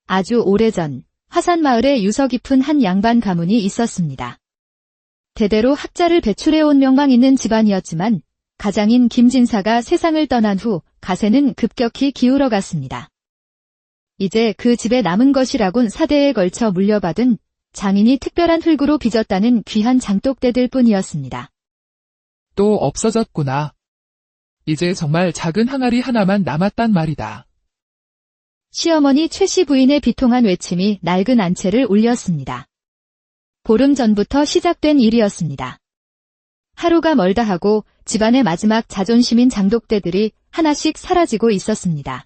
아주 오래전 화산마을에 유서 깊은 한 양반 가문이 있었습니다. 대대로 학자를 배출해온 명망 있는 집안이었지만 가장인 김진사가 세상을 떠난 후 가세는 급격히 기울어갔습니다. 이제 그 집에 남은 것이라곤 사대에 걸쳐 물려받은 장인이 특별한 흙으로 빚었다는 귀한 장독대들 뿐이었습니다. 또 없어졌구나. 이제 정말 작은 항아리 하나만 남았단 말이다. 시어머니 최씨 부인의 비통한 외침이 낡은 안채를 울렸습니다. 보름 전부터 시작된 일이었습니다. 하루가 멀다 하고 집안의 마지막 자존심인 장독대들이 하나씩 사라지고 있었습니다.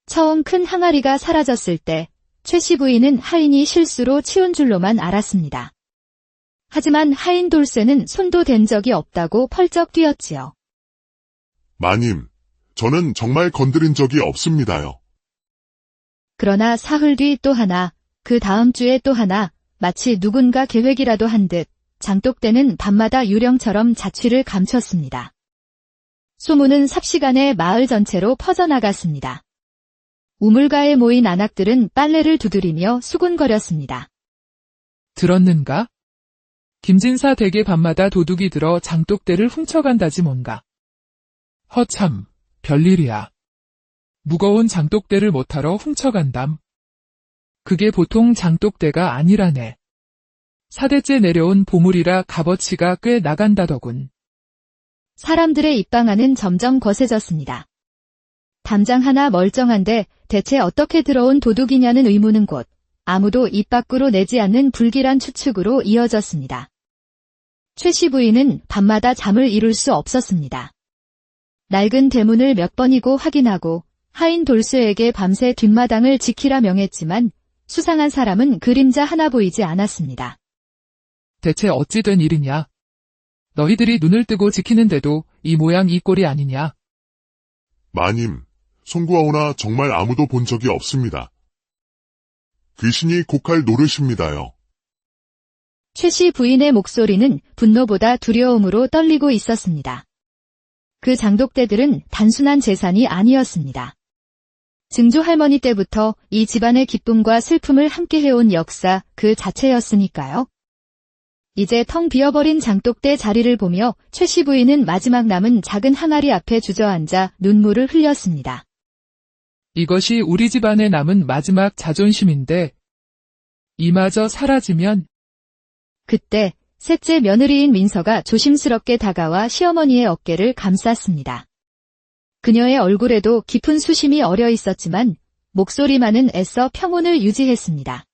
처음 큰 항아리가 사라졌을 때 최씨 부인은 하인이 실수로 치운 줄로만 알았습니다. 하지만 하인 돌쇠는 손도 댄 적이 없다고 펄쩍 뛰었지요. 마님, 저는 정말 건드린 적이 없습니다요. 그러나 사흘 뒤 또 하나, 그 다음 주에 또 하나, 마치 누군가 계획이라도 한 듯 장독대는 밤마다 유령처럼 자취를 감췄습니다. 소문은 삽시간에 마을 전체로 퍼져나갔습니다. 우물가에 모인 안악들은 빨래를 두드리며 수군거렸습니다. 들었는가? 김진사 댁에 밤마다 도둑이 들어 장독대를 훔쳐간다지 뭔가. 허참, 별일이야. 무거운 장독대를 못하러 훔쳐간담. 그게 보통 장독대가 아니라네. 사대째 내려온 보물이라 값어치가 꽤 나간다더군. 사람들의 입방아는 점점 거세졌습니다. 담장 하나 멀쩡한데 대체 어떻게 들어온 도둑이냐는 의문은 곧 아무도 입 밖으로 내지 않는 불길한 추측으로 이어졌습니다. 최씨 부인은 밤마다 잠을 이룰 수 없었습니다. 낡은 대문을 몇 번이고 확인하고 하인 돌쇠에게 밤새 뒷마당을 지키라 명했지만 수상한 사람은 그림자 하나 보이지 않았습니다. 대체 어찌 된 일이냐? 너희들이 눈을 뜨고 지키는데도 이 모양 이 꼴이 아니냐? 마님, 송구하오나 정말 아무도 본 적이 없습니다. 귀신이 곡할 노릇입니다요. 최씨 부인의 목소리는 분노보다 두려움으로 떨리고 있었습니다. 그 장독대들은 단순한 재산이 아니었습니다. 증조 할머니 때부터 이 집안의 기쁨과 슬픔을 함께 해온 역사 그 자체였으니까요. 이제 텅 비어버린 장독대 자리를 보며 최씨 부인은 마지막 남은 작은 항아리 앞에 주저앉아 눈물을 흘렸습니다. 이것이 우리 집안에 남은 마지막 자존심인데 이마저 사라지면. 그때 셋째 며느리인 민서가 조심스럽게 다가와 시어머니의 어깨를 감쌌습니다. 그녀의 얼굴에도 깊은 수심이 어려 있었지만 목소리만은 애써 평온을 유지했습니다.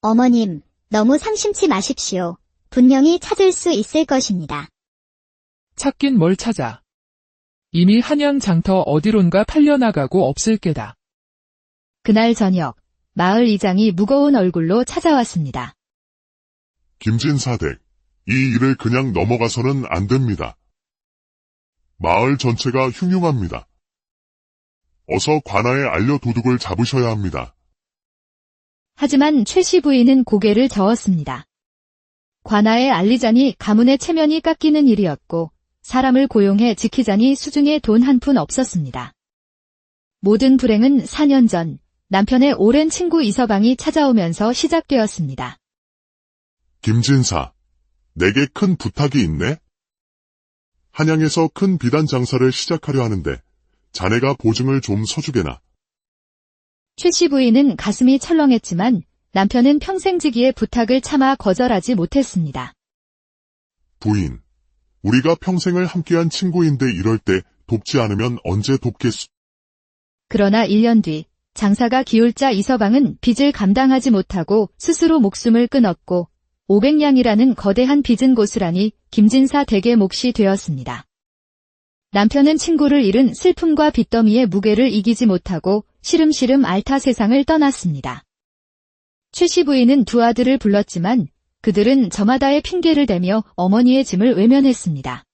어머님, 너무 상심치 마십시오. 분명히 찾을 수 있을 것입니다. 찾긴 뭘 찾아. 이미 한양 장터 어디론가 팔려나가고 없을 게다. 그날 저녁 마을 이장이 무거운 얼굴로 찾아왔습니다. 김진사댁, 이 일을 그냥 넘어가서는 안 됩니다. 마을 전체가 흉흉합니다. 어서 관아에 알려 도둑을 잡으셔야 합니다. 하지만 최씨 부인은 고개를 저었습니다. 관아에 알리자니 가문의 체면이 깎이는 일이었고 사람을 고용해 지키자니 수중에 돈 한 푼 없었습니다. 모든 불행은 4년 전 남편의 오랜 친구 이서방이 찾아오면서 시작되었습니다. 김진사, 내게 큰 부탁이 있네? 한양에서 큰 비단 장사를 시작하려 하는데 자네가 보증을 좀 서주게나. 최씨 부인은 가슴이 철렁했지만 남편은 평생지기의 부탁을 차마 거절하지 못했습니다. 부인, 우리가 평생을 함께한 친구인데 이럴 때 돕지 않으면 언제 돕겠소? 그러나 1년 뒤 장사가 기울자 이서방은 빚을 감당하지 못하고 스스로 목숨을 끊었고 500냥이라는 거대한 빚은 고스란히 김진사 댁의 몫이 되었습니다. 남편은 친구를 잃은 슬픔과 빚더미의 무게를 이기지 못하고 시름시름 알타 세상을 떠났습니다. 최씨 부인은 두 아들을 불렀지만 그들은 저마다의 핑계를 대며 어머니의 짐을 외면했습니다.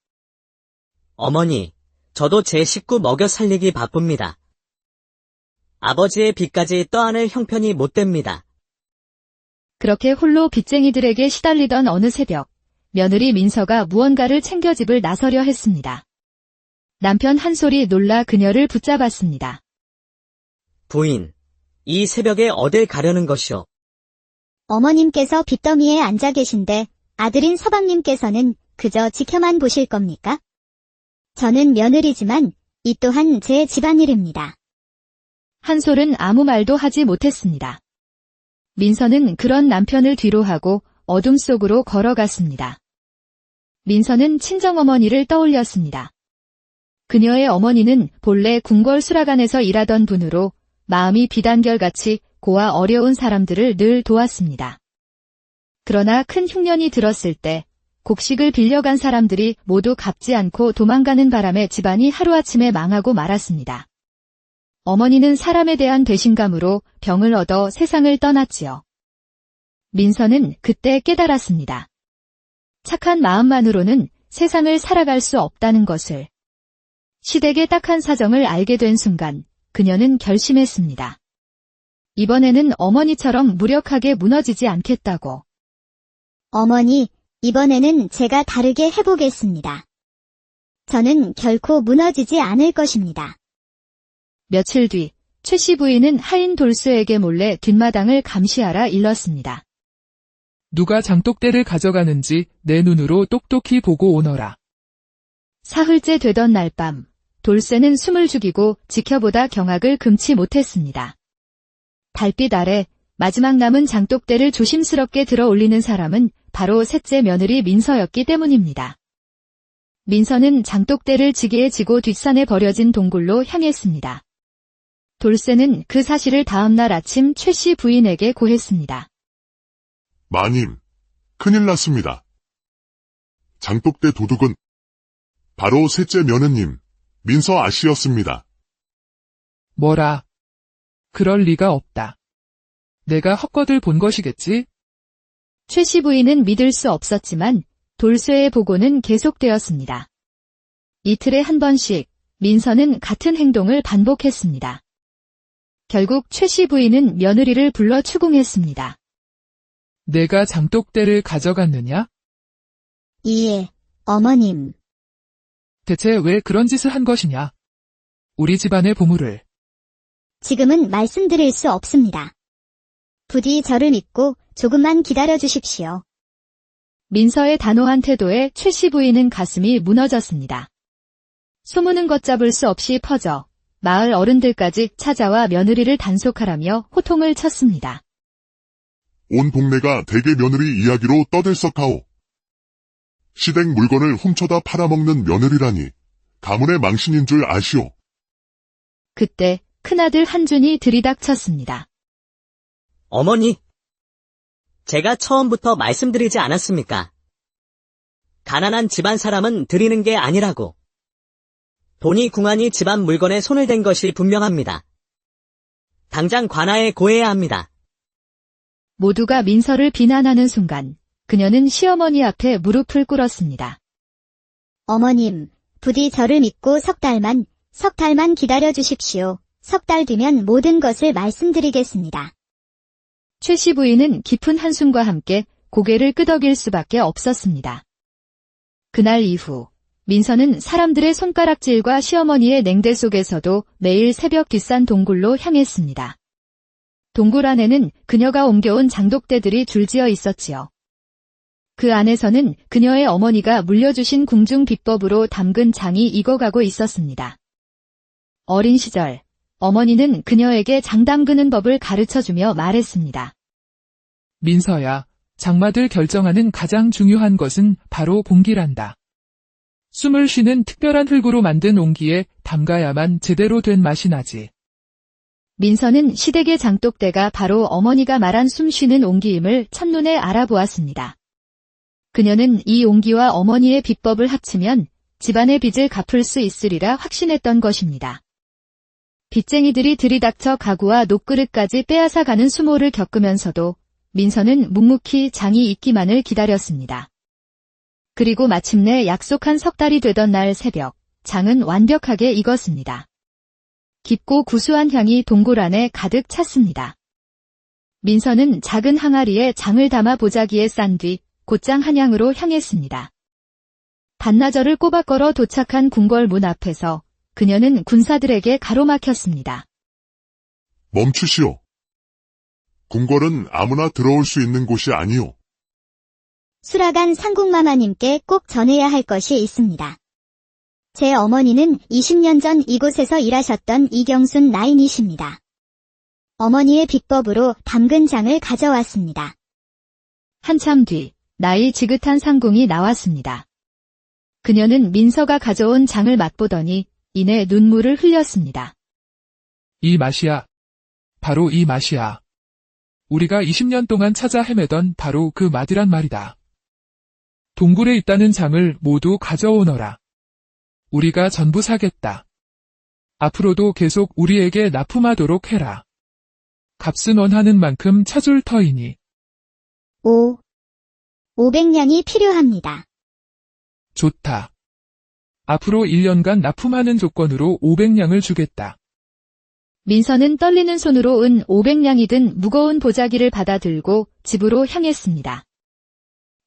어머니, 저도 제 식구 먹여 살리기 바쁩니다. 아버지의 빚까지 떠안을 형편이 못 됩니다. 그렇게 홀로 빚쟁이들에게 시달리던 어느 새벽, 며느리 민서가 무언가를 챙겨 집을 나서려 했습니다. 남편 한솔이 놀라 그녀를 붙잡았습니다. 부인, 이 새벽에 어딜 가려는 것이오? 어머님께서 빚더미에 앉아 계신데 아들인 서방님께서는 그저 지켜만 보실 겁니까? 저는 며느리지만 이 또한 제 집안일입니다. 한솔은 아무 말도 하지 못했습니다. 민서는 그런 남편을 뒤로하고 어둠 속으로 걸어갔습니다. 민서는 친정어머니를 떠올렸습니다. 그녀의 어머니는 본래 궁궐 수라관에서 일하던 분으로 마음이 비단결같이 고와 어려운 사람들을 늘 도왔습니다. 그러나 큰 흉년이 들었을 때 곡식을 빌려간 사람들이 모두 갚지 않고 도망가는 바람에 집안이 하루아침에 망하고 말았습니다. 어머니는 사람에 대한 배신감으로 병을 얻어 세상을 떠났지요. 민서는 그때 깨달았습니다. 착한 마음만으로는 세상을 살아갈 수 없다는 것을. 시댁의 딱한 사정을 알게 된 순간 그녀는 결심했습니다. 이번에는 어머니처럼 무력하게 무너지지 않겠다고. 어머니, 이번에는 제가 다르게 해보겠습니다. 저는 결코 무너지지 않을 것입니다. 며칠 뒤 최씨 부인은 하인 돌쇠에게 몰래 뒷마당을 감시하라 일렀습니다. 누가 장독대를 가져가는지 내 눈으로 똑똑히 보고 오너라. 사흘째 되던 날 밤, 돌쇠는 숨을 죽이고 지켜보다 경악을 금치 못했습니다. 달빛 아래 마지막 남은 장독대를 조심스럽게 들어 올리는 사람은 바로 셋째 며느리 민서였기 때문입니다. 민서는 장독대를 지게에 지고 뒷산에 버려진 동굴로 향했습니다. 돌쇠는 그 사실을 다음날 아침 최씨 부인에게 고했습니다. 마님, 큰일 났습니다. 장독대 도둑은 바로 셋째 며느님, 민서 아씨였습니다. 뭐라? 그럴 리가 없다. 내가 헛것을 본 것이겠지? 최씨 부인은 믿을 수 없었지만 돌쇠의 보고는 계속되었습니다. 이틀에 한 번씩 민서는 같은 행동을 반복했습니다. 결국 최씨 부인은 며느리를 불러 추궁했습니다. 내가 장독대를 가져갔느냐? 예, 어머님. 대체 왜 그런 짓을 한 것이냐? 우리 집안의 보물을. 지금은 말씀드릴 수 없습니다. 부디 저를 믿고 조금만 기다려 주십시오. 민서의 단호한 태도에 최씨 부인은 가슴이 무너졌습니다. 소문은 걷잡을 수 없이 퍼져 마을 어른들까지 찾아와 며느리를 단속하라며 호통을 쳤습니다. 온 동네가 대개 며느리 이야기로 떠들썩하오. 시댁 물건을 훔쳐다 팔아먹는 며느리라니 가문의 망신인 줄 아시오. 그때 큰아들 한준이 들이닥쳤습니다. 어머니, 제가 처음부터 말씀드리지 않았습니까? 가난한 집안 사람은 드리는 게 아니라고. 돈이 궁하니 집안 물건에 손을 댄 것이 분명합니다. 당장 관아에 고해야 합니다. 모두가 민서를 비난하는 순간 그녀는 시어머니 앞에 무릎을 꿇었습니다. 어머님, 부디 저를 믿고 석 달만 기다려 주십시오. 석 달 뒤면 모든 것을 말씀드리겠습니다. 최씨 부인은 깊은 한숨과 함께 고개를 끄덕일 수밖에 없었습니다. 그날 이후 민서는 사람들의 손가락질과 시어머니의 냉대 속에서도 매일 새벽 뒷산 동굴로 향했습니다. 동굴 안에는 그녀가 옮겨온 장독대들이 줄지어 있었지요. 그 안에서는 그녀의 어머니가 물려주신 궁중 비법으로 담근 장이 익어가고 있었습니다. 어린 시절 어머니는 그녀에게 장 담그는 법을 가르쳐주며 말했습니다. 민서야, 장마들 결정하는 가장 중요한 것은 바로 봉기란다. 숨을 쉬는 특별한 흙으로 만든 옹기에 담가야만 제대로 된 맛이 나지. 민서는 시댁의 장독대가 바로 어머니가 말한 숨 쉬는 옹기임을 첫눈에 알아보았습니다. 그녀는 이 옹기와 어머니의 비법을 합치면 집안의 빚을 갚을 수 있으리라 확신했던 것입니다. 빚쟁이들이 들이닥쳐 가구와 녹그릇까지 빼앗아 가는 수모를 겪으면서도 민서는 묵묵히 장이 익기만을 기다렸습니다. 그리고 마침내 약속한 석 달이 되던 날 새벽, 장은 완벽하게 익었습니다. 깊고 구수한 향이 동굴 안에 가득 찼습니다. 민서는 작은 항아리에 장을 담아 보자기에 싼 뒤 곧장 한양으로 향했습니다. 반나절을 꼬박 걸어 도착한 궁궐 문 앞에서 그녀는 군사들에게 가로막혔습니다. 멈추시오. 궁궐은 아무나 들어올 수 있는 곳이 아니오. 수라간 상국마마님께 꼭 전해야 할 것이 있습니다. 제 어머니는 20년 전 이곳에서 일하셨던 이경순 나인이십니다. 어머니의 비법으로 담근 장을 가져왔습니다. 한참 뒤 나이 지긋한 상궁이 나왔습니다. 그녀는 민서가 가져온 장을 맛보더니 이내 눈물을 흘렸습니다. 이 맛이야. 바로 이 맛이야. 우리가 20년 동안 찾아 헤매던 바로 그 맛이란 말이다. 동굴에 있다는 장을 모두 가져오너라. 우리가 전부 사겠다. 앞으로도 계속 우리에게 납품하도록 해라. 값은 원하는 만큼 쳐줄 터이니. 500냥이 필요합니다. 좋다. 앞으로 1년간 납품하는 조건으로 500냥을 주겠다. 민서는 떨리는 손으로 은 500냥이 든 무거운 보자기를 받아들고 집으로 향했습니다.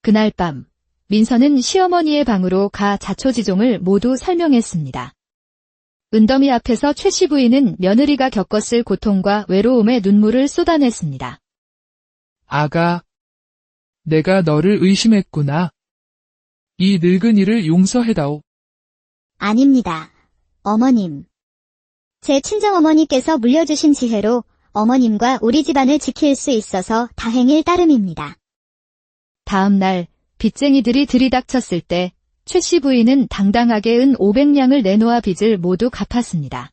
그날 밤 민서는 시어머니의 방으로 가 자초지종을 모두 설명했습니다. 은더미 앞에서 최씨 부인은 며느리가 겪었을 고통과 외로움에 눈물을 쏟아냈습니다. 아가, 내가 너를 의심했구나. 이 늙은이를 용서해다오. 아닙니다. 어머님. 제 친정어머니께서 물려주신 지혜로 어머님과 우리 집안을 지킬 수 있어서 다행일 따름입니다. 다음 날 빚쟁이들이 들이닥쳤을 때 최씨 부인은 당당하게 은 500냥을 내놓아 빚을 모두 갚았습니다.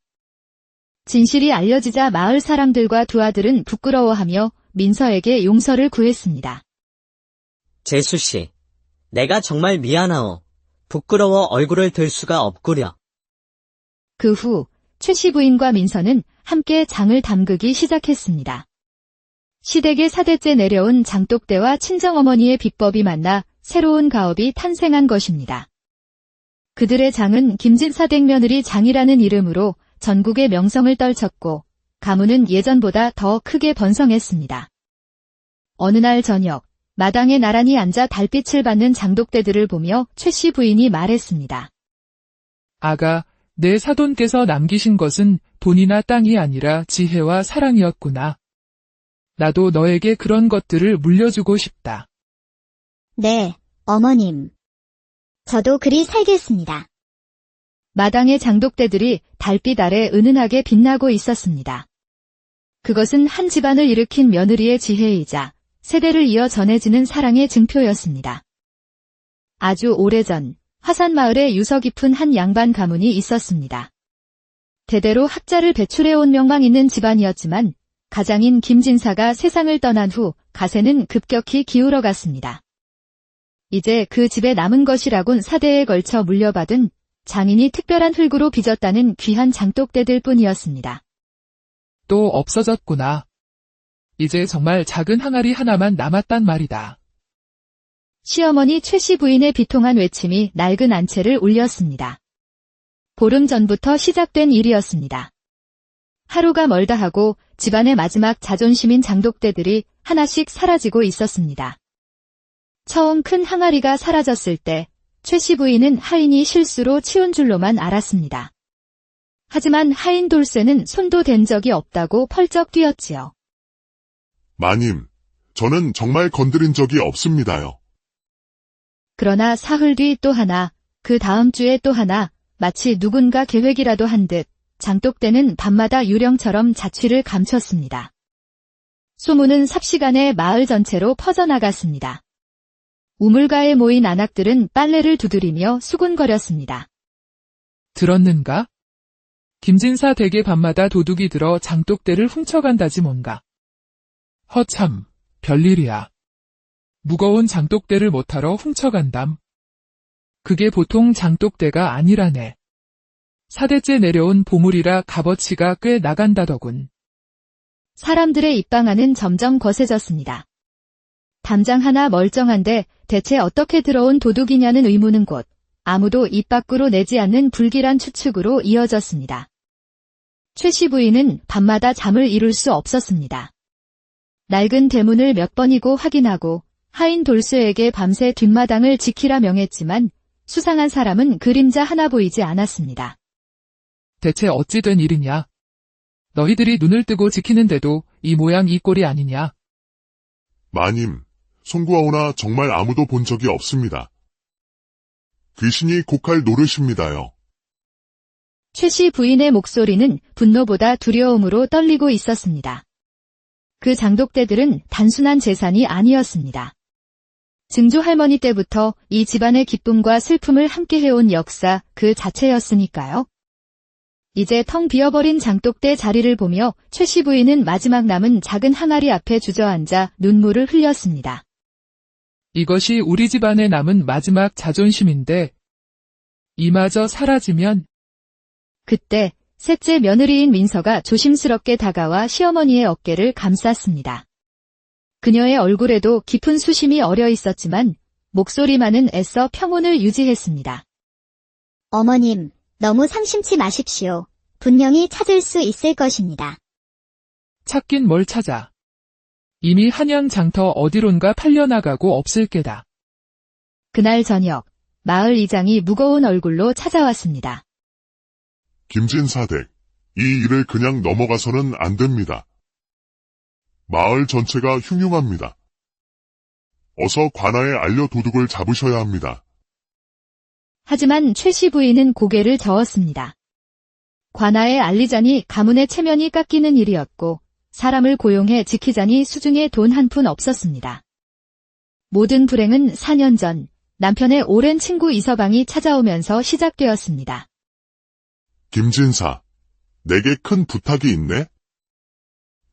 진실이 알려지자 마을 사람들과 두 아들은 부끄러워하며 민서에게 용서를 구했습니다. 재수씨, 내가 정말 미안하오. 부끄러워 얼굴을 들 수가 없구려. 그 후 최씨 부인과 민서는 함께 장을 담그기 시작했습니다. 시댁의 4대째 내려온 장독대와 친정어머니의 비법이 만나 새로운 가업이 탄생한 것입니다. 그들의 장은 김진사댁 며느리 장이라는 이름으로 전국의 명성을 떨쳤고 가문은 예전보다 더 크게 번성했습니다. 어느 날 저녁 마당에 나란히 앉아 달빛을 받는 장독대들을 보며 최씨 부인이 말했습니다. 아가, 내 사돈께서 남기신 것은 돈이나 땅이 아니라 지혜와 사랑이었구나. 나도 너에게 그런 것들을 물려주고 싶다. 네, 어머님. 저도 그리 살겠습니다. 마당의 장독대들이 달빛 아래 은은하게 빛나고 있었습니다. 그것은 한 집안을 일으킨 며느리의 지혜이자 세대를 이어 전해지는 사랑의 증표였습니다. 아주 오래전 화산마을에 유서 깊은 한 양반 가문이 있었습니다. 대대로 학자를 배출해온 명망 있는 집안이었지만 가장인 김진사가 세상을 떠난 후 가세는 급격히 기울어갔습니다. 이제 그 집에 남은 것이라곤 4대에 걸쳐 물려받은 장인이 특별한 흙으로 빚었다는 귀한 장독대들 뿐이었습니다. 또 없어졌구나. 이제 정말 작은 항아리 하나만 남았단 말이다. 시어머니 최씨 부인의 비통한 외침이 낡은 안채를 울렸습니다. 보름 전부터 시작된 일이었습니다. 하루가 멀다 하고 집안의 마지막 자존심인 장독대들이 하나씩 사라지고 있었습니다. 처음 큰 항아리가 사라졌을 때 최씨 부인은 하인이 실수로 치운 줄로만 알았습니다. 하지만 하인 돌쇠는 손도 댄 적이 없다고 펄쩍 뛰었지요. 마님, 저는 정말 건드린 적이 없습니다요. 그러나 사흘 뒤 또 하나, 그 다음 주에 또 하나, 마치 누군가 계획이라도 한 듯 장독대는 밤마다 유령처럼 자취를 감췄습니다. 소문은 삽시간에 마을 전체로 퍼져나갔습니다. 우물가에 모인 안악들은 빨래를 두드리며 수군거렸습니다. 들었는가? 김진사 댁에 밤마다 도둑이 들어 장독대를 훔쳐간다지 뭔가. 허참, 별일이야. 무거운 장독대를 못하러 훔쳐간담. 그게 보통 장독대가 아니라네. 4대째 내려온 보물이라 값어치가 꽤 나간다더군. 사람들의 입방아는 점점 거세졌습니다. 담장 하나 멀쩡한데 대체 어떻게 들어온 도둑이냐는 의문은 곧 아무도 입 밖으로 내지 않는 불길한 추측으로 이어졌습니다. 최씨 부인은 밤마다 잠을 이룰 수 없었습니다. 낡은 대문을 몇 번이고 확인하고 하인 돌쇠에게 밤새 뒷마당을 지키라 명했지만 수상한 사람은 그림자 하나 보이지 않았습니다. 대체 어찌 된 일이냐? 너희들이 눈을 뜨고 지키는데도 이 모양 이 꼴이 아니냐? 마님, 송구하오나 정말 아무도 본 적이 없습니다. 귀신이 곡할 노릇입니다요. 최 씨 부인의 목소리는 분노보다 두려움으로 떨리고 있었습니다. 그 장독대들은 단순한 재산이 아니었습니다. 증조 할머니 때부터 이 집안의 기쁨과 슬픔을 함께 해온 역사 그 자체였으니까요. 이제 텅 비어버린 장독대 자리를 보며 최 씨 부인은 마지막 남은 작은 항아리 앞에 주저앉아 눈물을 흘렸습니다. 이것이 우리 집안에 남은 마지막 자존심인데 이마저 사라지면 그때 셋째 며느리인 민서가 조심스럽게 다가와 시어머니의 어깨를 감쌌습니다. 그녀의 얼굴에도 깊은 수심이 어려 있었지만 목소리만은 애써 평온을 유지했습니다. 어머님, 너무 상심치 마십시오. 분명히 찾을 수 있을 것입니다. 찾긴 뭘 찾아. 이미 한양 장터 어디론가 팔려나가고 없을 게다. 그날 저녁 마을 이장이 무거운 얼굴로 찾아왔습니다. 김진사댁, 이 일을 그냥 넘어가서는 안 됩니다. 마을 전체가 흉흉합니다. 어서 관아에 알려 도둑을 잡으셔야 합니다. 하지만 최 씨 부인은 고개를 저었습니다. 관아에 알리자니 가문의 체면이 깎이는 일이었고 사람을 고용해 지키자니 수중에 돈 한 푼 없었습니다. 모든 불행은 4년 전 남편의 오랜 친구 이서방이 찾아오면서 시작되었습니다. 김진사, 내게 큰 부탁이 있네?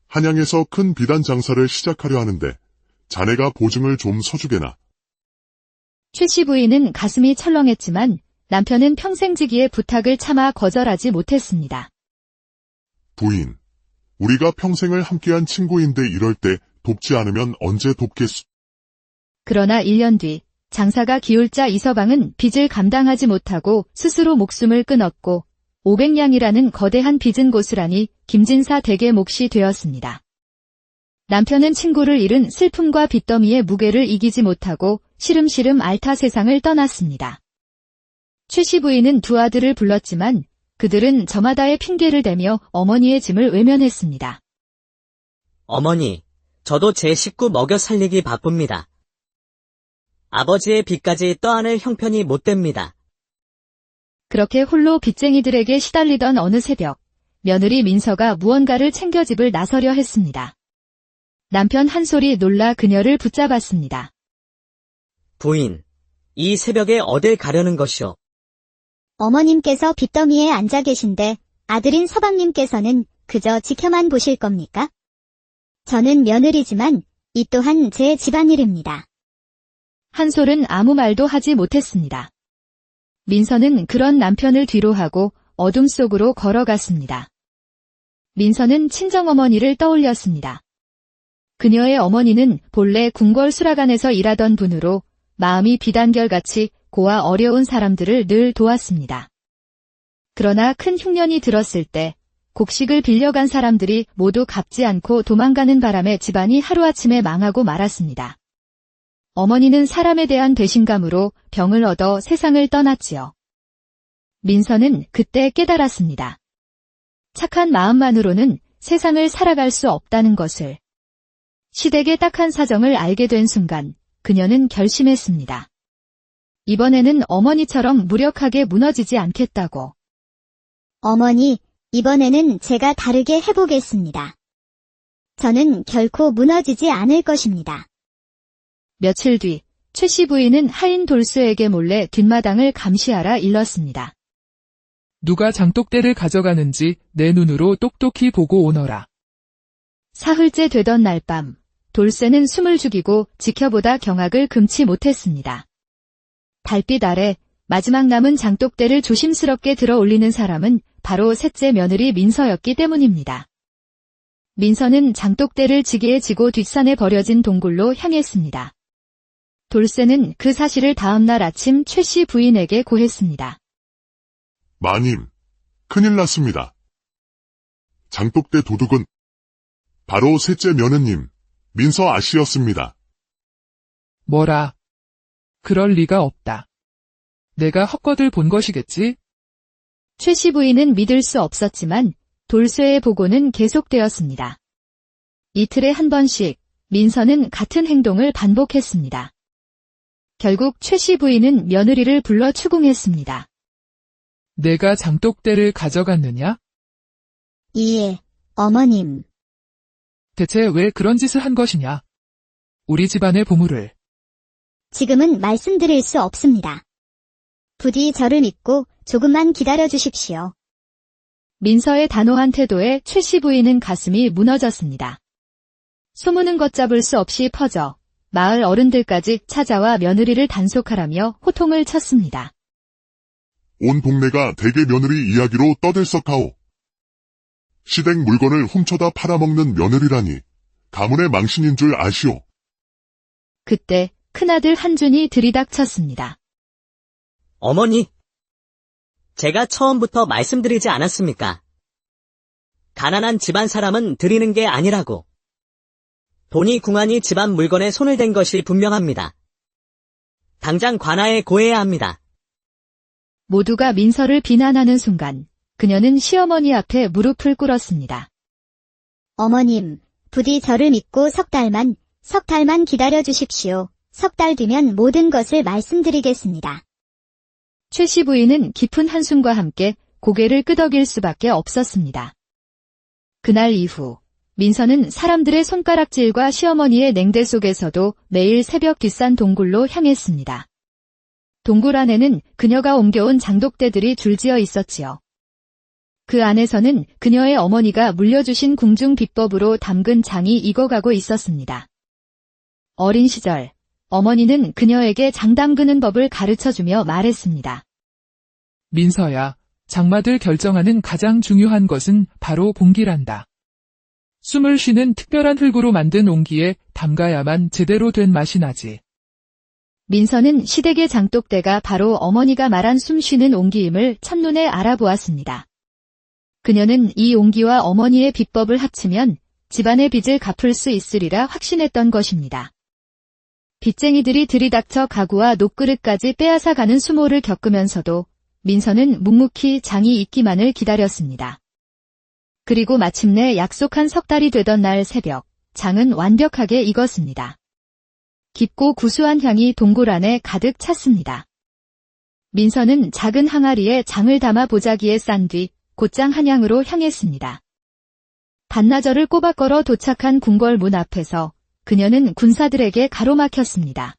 한양에서 큰 비단 장사를 시작하려 하는데 자네가 보증을 좀 서주게나. 최 씨 부인은 가슴이 철렁했지만 남편은 평생지기의 부탁을 차마 거절하지 못했습니다. 부인, 우리가 평생을 함께한 친구인데 이럴 때 돕지 않으면 언제 돕겠소? 그러나 1년 뒤 장사가 기울자 이서방은 빚을 감당하지 못하고 스스로 목숨을 끊었고 500냥이라는 거대한 빚은 고스란히 김진사 댁의 몫이 되었습니다. 남편은 친구를 잃은 슬픔과 빚더미의 무게를 이기지 못하고 시름시름 알타 세상을 떠났습니다. 최 씨 부인은 두 아들을 불렀지만 그들은 저마다의 핑계를 대며 어머니의 짐을 외면했습니다. 어머니, 저도 제 식구 먹여 살리기 바쁩니다. 아버지의 빚까지 떠안을 형편이 못 됩니다. 그렇게 홀로 빚쟁이들에게 시달리던 어느 새벽, 며느리 민서가 무언가를 챙겨 집을 나서려 했습니다. 남편 한솔이 놀라 그녀를 붙잡았습니다. 부인, 이 새벽에 어딜 가려는 것이오? 어머님께서 빚더미에 앉아 계신데 아들인 서방님께서는 그저 지켜만 보실 겁니까? 저는 며느리지만 이 또한 제 집안일입니다. 한솔은 아무 말도 하지 못했습니다. 민서는 그런 남편을 뒤로하고 어둠 속으로 걸어갔습니다. 민서는 친정어머니를 떠올렸습니다. 그녀의 어머니는 본래 궁궐 수라간에서 일하던 분으로 마음이 비단결같이 고와 어려운 사람들을 늘 도왔습니다. 그러나 큰 흉년이 들었을 때 곡식을 빌려간 사람들이 모두 갚지 않고 도망가는 바람에 집안이 하루아침에 망하고 말았습니다. 어머니는 사람에 대한 배신감으로 병을 얻어 세상을 떠났지요. 민서는 그때 깨달았습니다. 착한 마음만으로는 세상을 살아갈 수 없다는 것을. 시댁의 딱한 사정을 알게 된 순간 그녀는 결심했습니다. 이번에는 어머니처럼 무력하게 무너지지 않겠다고. 어머니, 이번에는 제가 다르게 해보겠습니다. 저는 결코 무너지지 않을 것입니다. 며칠 뒤 최 씨 부인은 하인 돌수에게 몰래 뒷마당을 감시하라 일렀습니다. 누가 장독대를 가져가는지 내 눈으로 똑똑히 보고 오너라. 사흘째 되던 날 밤 돌쇠는 숨을 죽이고 지켜보다 경악을 금치 못했습니다. 달빛 아래 마지막 남은 장독대를 조심스럽게 들어 올리는 사람은 바로 셋째 며느리 민서였기 때문입니다. 민서는 장독대를 지게에 지고 뒷산에 버려진 동굴로 향했습니다. 돌쇠는 그 사실을 다음날 아침 최 씨 부인에게 고했습니다. 마님, 큰일 났습니다. 장독대 도둑은 바로 셋째 며느님, 민서 아씨였습니다. 뭐라? 그럴 리가 없다. 내가 헛것을 본 것이겠지? 최 씨 부인은 믿을 수 없었지만 돌쇠의 보고는 계속되었습니다. 이틀에 한 번씩 민서는 같은 행동을 반복했습니다. 결국 최 씨 부인은 며느리를 불러 추궁했습니다. 내가 장독대를 가져갔느냐? 예, 어머님. 대체 왜 그런 짓을 한 것이냐? 우리 집안의 보물을. 지금은 말씀드릴 수 없습니다. 부디 저를 믿고 조금만 기다려 주십시오. 민서의 단호한 태도에 최 씨 부인은 가슴이 무너졌습니다. 소문은 걷잡을 수 없이 퍼져 마을 어른들까지 찾아와 며느리를 단속하라며 호통을 쳤습니다. 온 동네가 대개 며느리 이야기로 떠들썩하오. 시댁 물건을 훔쳐다 팔아먹는 며느리라니 가문의 망신인 줄 아시오. 그때 큰아들 한준이 들이닥쳤습니다. 어머니, 제가 처음부터 말씀드리지 않았습니까? 가난한 집안 사람은 드리는 게 아니라고. 돈이 궁하니 집안 물건에 손을 댄 것이 분명합니다. 당장 관아에 고해야 합니다. 모두가 민서를 비난하는 순간 그녀는 시어머니 앞에 무릎을 꿇었습니다. 어머님, 부디 저를 믿고 석 달만 기다려 주십시오. 석 달 뒤면 모든 것을 말씀드리겠습니다. 최 씨 부인은 깊은 한숨과 함께 고개를 끄덕일 수밖에 없었습니다. 그날 이후 민서는 사람들의 손가락질과 시어머니의 냉대 속에서도 매일 새벽 뒷산 동굴로 향했습니다. 동굴 안에는 그녀가 옮겨온 장독대들이 줄지어 있었지요. 그 안에서는 그녀의 어머니가 물려주신 궁중 비법으로 담근 장이 익어가고 있었습니다. 어린 시절 어머니는 그녀에게 장 담그는 법을 가르쳐주며 말했습니다. 민서야, 장마들 결정하는 가장 중요한 것은 바로 봉기란다. 숨을 쉬는 특별한 흙으로 만든 옹기에 담가야만 제대로 된 맛이 나지. 민서는 시댁의 장독대가 바로 어머니가 말한 숨 쉬는 옹기임을 첫눈에 알아보았습니다. 그녀는 이 옹기와 어머니의 비법을 합치면 집안의 빚을 갚을 수 있으리라 확신했던 것입니다. 빚쟁이들이 들이닥쳐 가구와 녹그릇까지 빼앗아 가는 수모를 겪으면서도 민서는 묵묵히 장이 익기만을 기다렸습니다. 그리고 마침내 약속한 석 달이 되던 날 새벽, 장은 완벽하게 익었습니다. 깊고 구수한 향이 동굴 안에 가득 찼습니다. 민서는 작은 항아리에 장을 담아 보자기에 싼 뒤 곧장 한양으로 향했습니다. 반나절을 꼬박 걸어 도착한 궁궐 문 앞에서 그녀는 군사들에게 가로막혔습니다.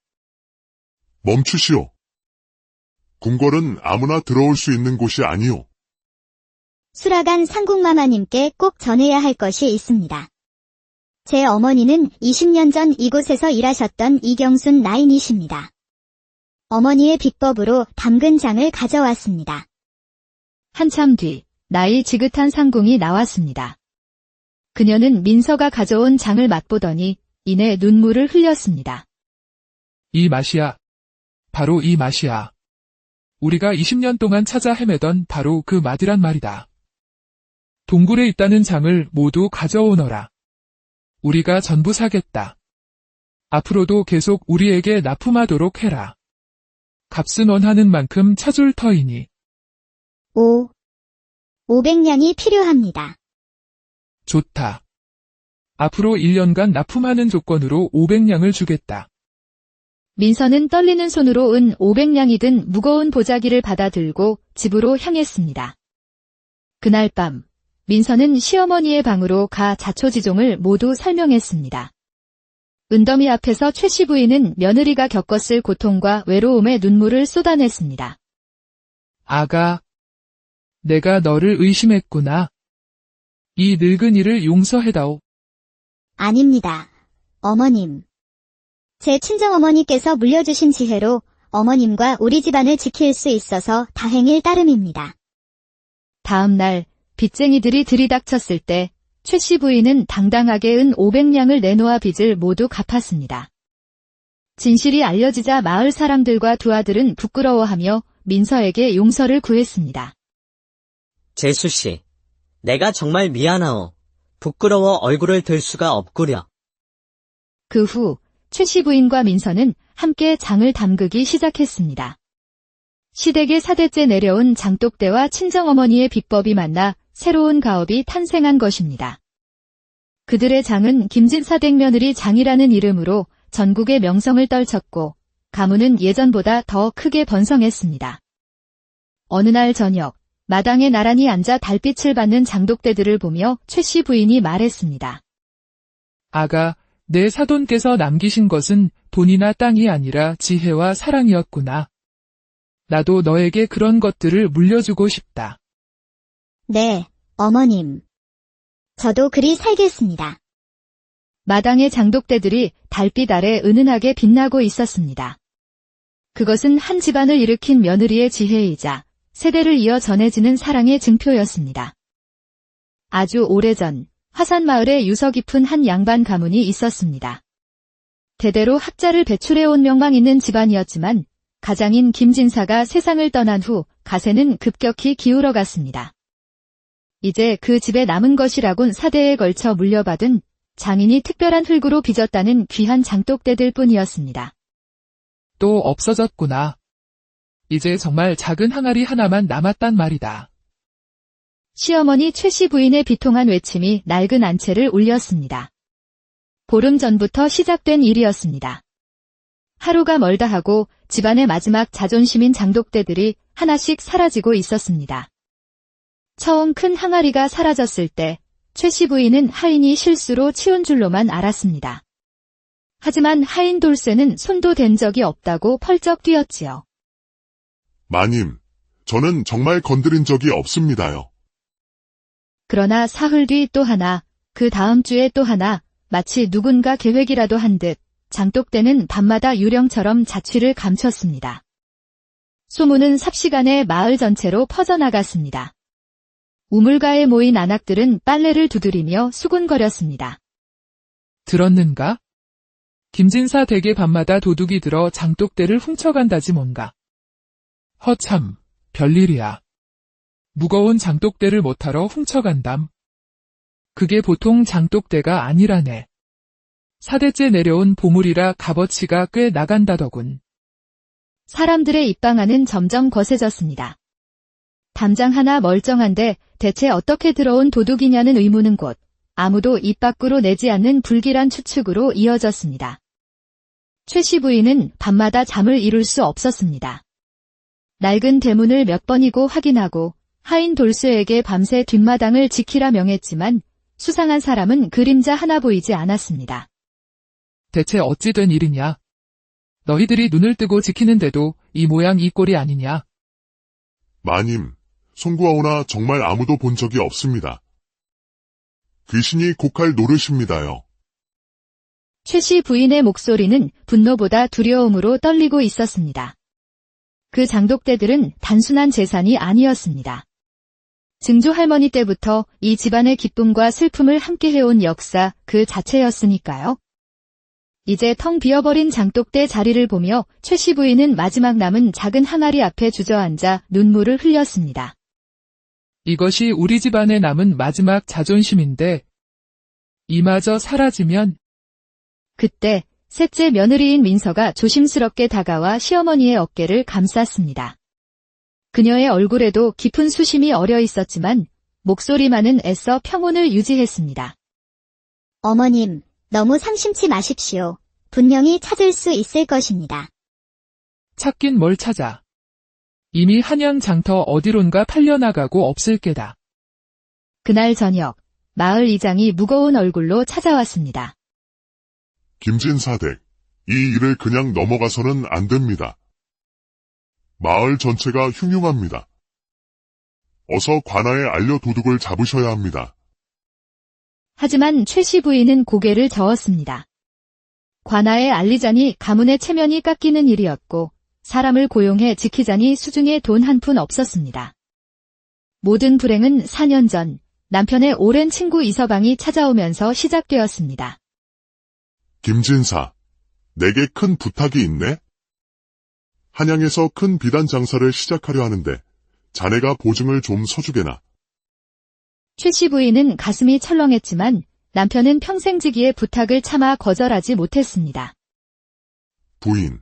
멈추시오. 궁궐은 아무나 들어올 수 있는 곳이 아니오. 수라간 상궁마마님께 꼭 전해야 할 것이 있습니다. 제 어머니는 20년 전 이곳에서 일하셨던 이경순 나인이십니다. 어머니의 비법으로 담근 장을 가져왔습니다. 한참 뒤 나이 지긋한 상궁이 나왔습니다. 그녀는 민서가 가져온 장을 맛보더니 이내 눈물을 흘렸습니다. 이 맛이야. 바로 이 맛이야. 우리가 20년 동안 찾아 헤매던 바로 그 맛이란 말이다. 동굴에 있다는 장을 모두 가져오너라. 우리가 전부 사겠다. 앞으로도 계속 우리에게 납품하도록 해라. 값은 원하는 만큼 쳐줄 터이니. 500냥이 필요합니다. 좋다. 앞으로 1년간 납품하는 조건으로 500냥을 주겠다. 민서는 떨리는 손으로 은 500냥이 든 무거운 보자기를 받아들고 집으로 향했습니다. 그날 밤 민서는 시어머니의 방으로 가 자초지종을 모두 설명했습니다. 은더미 앞에서 최 씨 부인은 며느리가 겪었을 고통과 외로움에 눈물을 쏟아냈습니다. 아가, 내가 너를 의심했구나. 이 늙은이를 용서해다오. 아닙니다. 어머님. 제 친정어머니께서 물려주신 지혜로 어머님과 우리 집안을 지킬 수 있어서 다행일 따름입니다. 다음 날 빚쟁이들이 들이닥쳤을 때 최 씨 부인은 당당하게 은 500냥을 내놓아 빚을 모두 갚았습니다. 진실이 알려지자 마을 사람들과 두 아들은 부끄러워하며 민서에게 용서를 구했습니다. 재수씨, 내가 정말 미안하오. 부끄러워 얼굴을 들 수가 없구려. 그 후 최 씨 부인과 민서는 함께 장을 담그기 시작했습니다. 시댁의 4대째 내려온 장독대와 친정어머니의 비법이 만나 새로운 가업이 탄생한 것입니다. 그들의 장은 김진사 댁며느리 장이라는 이름으로 전국의 명성을 떨쳤고 가문은 예전보다 더 크게 번성했습니다. 어느 날 저녁 마당에 나란히 앉아 달빛을 받는 장독대들을 보며 최씨 부인이 말했습니다. 아가, 내 사돈께서 남기신 것은 돈이나 땅이 아니라 지혜와 사랑이었구나. 나도 너에게 그런 것들을 물려주고 싶다. 네, 어머님. 저도 그리 살겠습니다. 마당의 장독대들이 달빛 아래 은은하게 빛나고 있었습니다. 그것은 한 집안을 일으킨 며느리의 지혜이자 세대를 이어 전해지는 사랑의 증표였습니다. 아주 오래전 화산마을에 유서 깊은 한 양반 가문이 있었습니다. 대대로 학자를 배출해온 명망 있는 집안이었지만 가장인 김진사가 세상을 떠난 후 가세는 급격히 기울어갔습니다. 이제 그 집에 남은 것이라곤 사대에 걸쳐 물려받은 장인이 특별한 흙으로 빚었다는 귀한 장독대들 뿐이었습니다. 또 없어졌구나. 이제 정말 작은 항아리 하나만 남았단 말이다. 시어머니 최씨 부인의 비통한 외침이 낡은 안채를 울렸습니다. 보름 전부터 시작된 일이었습니다. 하루가 멀다 하고 집안의 마지막 자존심인 장독대들이 하나씩 사라지고 있었습니다. 처음 큰 항아리가 사라졌을 때 최씨 부인은 하인이 실수로 치운 줄로만 알았습니다. 하지만 하인 돌쇠는 손도 댄 적이 없다고 펄쩍 뛰었지요. 마님, 저는 정말 건드린 적이 없습니다요. 그러나 사흘 뒤 또 하나, 그 다음 주에 또 하나, 마치 누군가 계획이라도 한 듯 장독대는 밤마다 유령처럼 자취를 감췄습니다. 소문은 삽시간에 마을 전체로 퍼져나갔습니다. 우물가에 모인 안악들은 빨래를 두드리며 수군거렸습니다. 들었는가? 김진사 댁에 밤마다 도둑이 들어 장독대를 훔쳐간다지 뭔가. 허참, 별일이야. 무거운 장독대를 못하러 훔쳐간담. 그게 보통 장독대가 아니라네. 사대째 내려온 보물이라 값어치가 꽤 나간다더군. 사람들의 입방아는 점점 거세졌습니다. 담장 하나 멀쩡한데 대체 어떻게 들어온 도둑이냐는 의문은 곧 아무도 입 밖으로 내지 않는 불길한 추측으로 이어졌습니다. 최씨 부인은 밤마다 잠을 이룰 수 없었습니다. 낡은 대문을 몇 번이고 확인하고 하인 돌쇠에게 밤새 뒷마당을 지키라 명했지만 수상한 사람은 그림자 하나 보이지 않았습니다. 대체 어찌 된 일이냐? 너희들이 눈을 뜨고 지키는데도 이 모양 이 꼴이 아니냐? 마님, 송구하오나 정말 아무도 본 적이 없습니다. 귀신이 곡할 노릇입니다요. 최씨 부인의 목소리는 분노보다 두려움으로 떨리고 있었습니다. 그 장독대들은 단순한 재산이 아니었습니다. 증조 할머니 때부터 이 집안의 기쁨과 슬픔을 함께 해온 역사 그 자체였으니까요. 이제 텅 비어버린 장독대 자리를 보며 최씨 부인은 마지막 남은 작은 항아리 앞에 주저앉아 눈물을 흘렸습니다. 이것이 우리 집안에 남은 마지막 자존심인데 이마저 사라지면. 그때 셋째 며느리인 민서가 조심스럽게 다가와 시어머니의 어깨를 감쌌습니다. 그녀의 얼굴에도 깊은 수심이 어려 있었지만 목소리만은 애써 평온을 유지했습니다. 어머님, 너무 상심치 마십시오. 분명히 찾을 수 있을 것입니다. 찾긴 뭘 찾아. 이미 한양 장터 어디론가 팔려나가고 없을 게다. 그날 저녁 마을 이장이 무거운 얼굴로 찾아왔습니다. 김진사댁, 이 일을 그냥 넘어가서는 안 됩니다. 마을 전체가 흉흉합니다. 어서 관아에 알려 도둑을 잡으셔야 합니다. 하지만 최씨 부인은 고개를 저었습니다. 관아에 알리자니 가문의 체면이 깎이는 일이었고 사람을 고용해 지키자니 수중에 돈 한 푼 없었습니다. 모든 불행은 4년 전 남편의 오랜 친구 이서방이 찾아오면서 시작되었습니다. 김진사, 내게 큰 부탁이 있네? 한양에서 큰 비단 장사를 시작하려 하는데 자네가 보증을 좀 서주게나. 최씨 부인은 가슴이 철렁했지만 남편은 평생지기의 부탁을 차마 거절하지 못했습니다. 부인,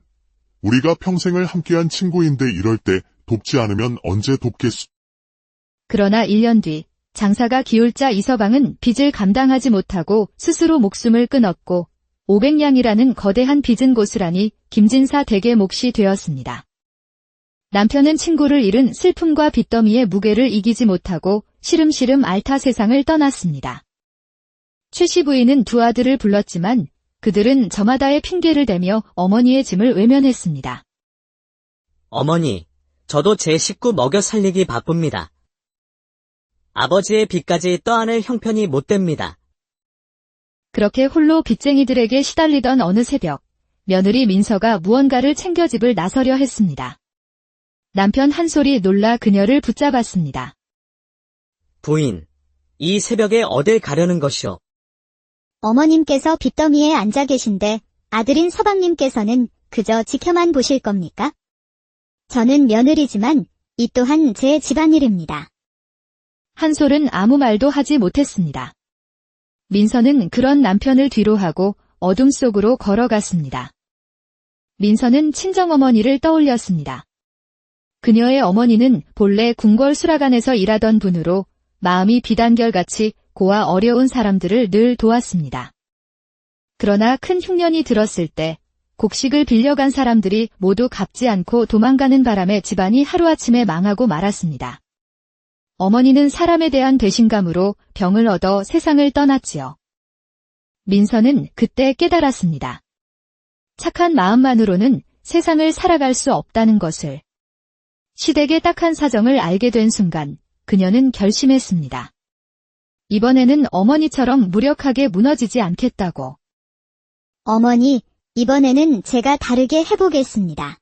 우리가 평생을 함께한 친구인데 이럴 때 돕지 않으면 언제 돕겠소? 그러나 1년 뒤 장사가 기울자 이서방은 빚을 감당하지 못하고 스스로 목숨을 끊었고 500냥이라는 거대한 빚은 고스란히 김진사 댁의 몫이 되었습니다. 남편은 친구를 잃은 슬픔과 빚더미의 무게를 이기지 못하고 시름시름 알타 세상을 떠났습니다. 최씨 부인은 두 아들을 불렀지만 그들은 저마다의 핑계를 대며 어머니의 짐을 외면했습니다. 어머니, 저도 제 식구 먹여 살리기 바쁩니다. 아버지의 빚까지 떠안을 형편이 못 됩니다. 그렇게 홀로 빚쟁이들에게 시달리던 어느 새벽, 며느리 민서가 무언가를 챙겨 집을 나서려 했습니다. 남편 한솔이 놀라 그녀를 붙잡았습니다. 부인, 이 새벽에 어딜 가려는 것이오? 어머님께서 빚더미에 앉아 계신데 아들인 서방님께서는 그저 지켜만 보실 겁니까? 저는 며느리지만 이 또한 제 집안일입니다. 한솔은 아무 말도 하지 못했습니다. 민서는 그런 남편을 뒤로하고 어둠 속으로 걸어갔습니다. 민서는 친정어머니를 떠올렸습니다. 그녀의 어머니는 본래 궁궐 수라관에서 일하던 분으로 마음이 비단결같이 고와 어려운 사람들을 늘 도왔습니다. 그러나 큰 흉년이 들었을 때 곡식을 빌려간 사람들이 모두 갚지 않고 도망가는 바람에 집안이 하루아침에 망하고 말았습니다. 어머니는 사람에 대한 배신감으로 병을 얻어 세상을 떠났지요. 민서는 그때 깨달았습니다. 착한 마음만으로는 세상을 살아갈 수 없다는 것을. 시댁의 딱한 사정을 알게 된 순간 그녀는 결심했습니다. 이번에는 어머니처럼 무력하게 무너지지 않겠다고. 어머니, 이번에는 제가 다르게 해보겠습니다.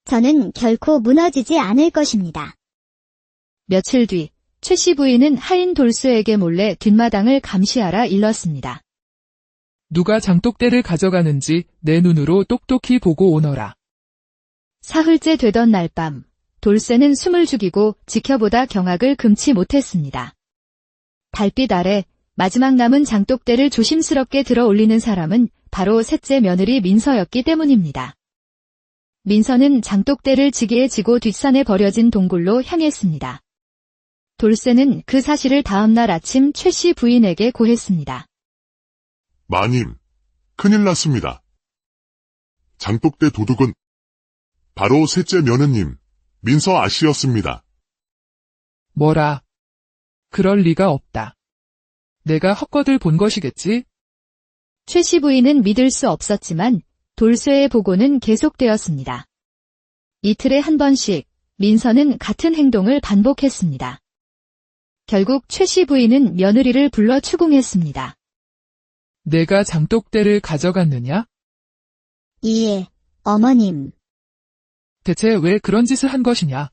저는 결코 무너지지 않을 것입니다. 며칠 뒤 최씨 부인은 하인 돌쇠에게 몰래 뒷마당을 감시하라 일렀습니다. 누가 장독대를 가져가는지 내 눈으로 똑똑히 보고 오너라. 사흘째 되던 날 밤, 돌쇠는 숨을 죽이고 지켜보다 경악을 금치 못했습니다. 달빛 아래 마지막 남은 장독대를 조심스럽게 들어 올리는 사람은 바로 셋째 며느리 민서였기 때문입니다. 민서는 장독대를 지게에 지고 뒷산에 버려진 동굴로 향했습니다. 돌쇠는 그 사실을 다음날 아침 최씨 부인에게 고했습니다. 마님, 큰일 났습니다. 장독대 도둑은 바로 셋째 며느님, 민서 아씨였습니다. 뭐라? 그럴 리가 없다. 내가 헛것을 본 것이겠지? 최씨 부인은 믿을 수 없었지만 돌쇠의 보고는 계속되었습니다. 이틀에 한 번씩 민서는 같은 행동을 반복했습니다. 결국 최씨 부인은 며느리를 불러 추궁했습니다. 내가 장독대를 가져갔느냐? 예, 어머님. 대체 왜 그런 짓을 한 것이냐?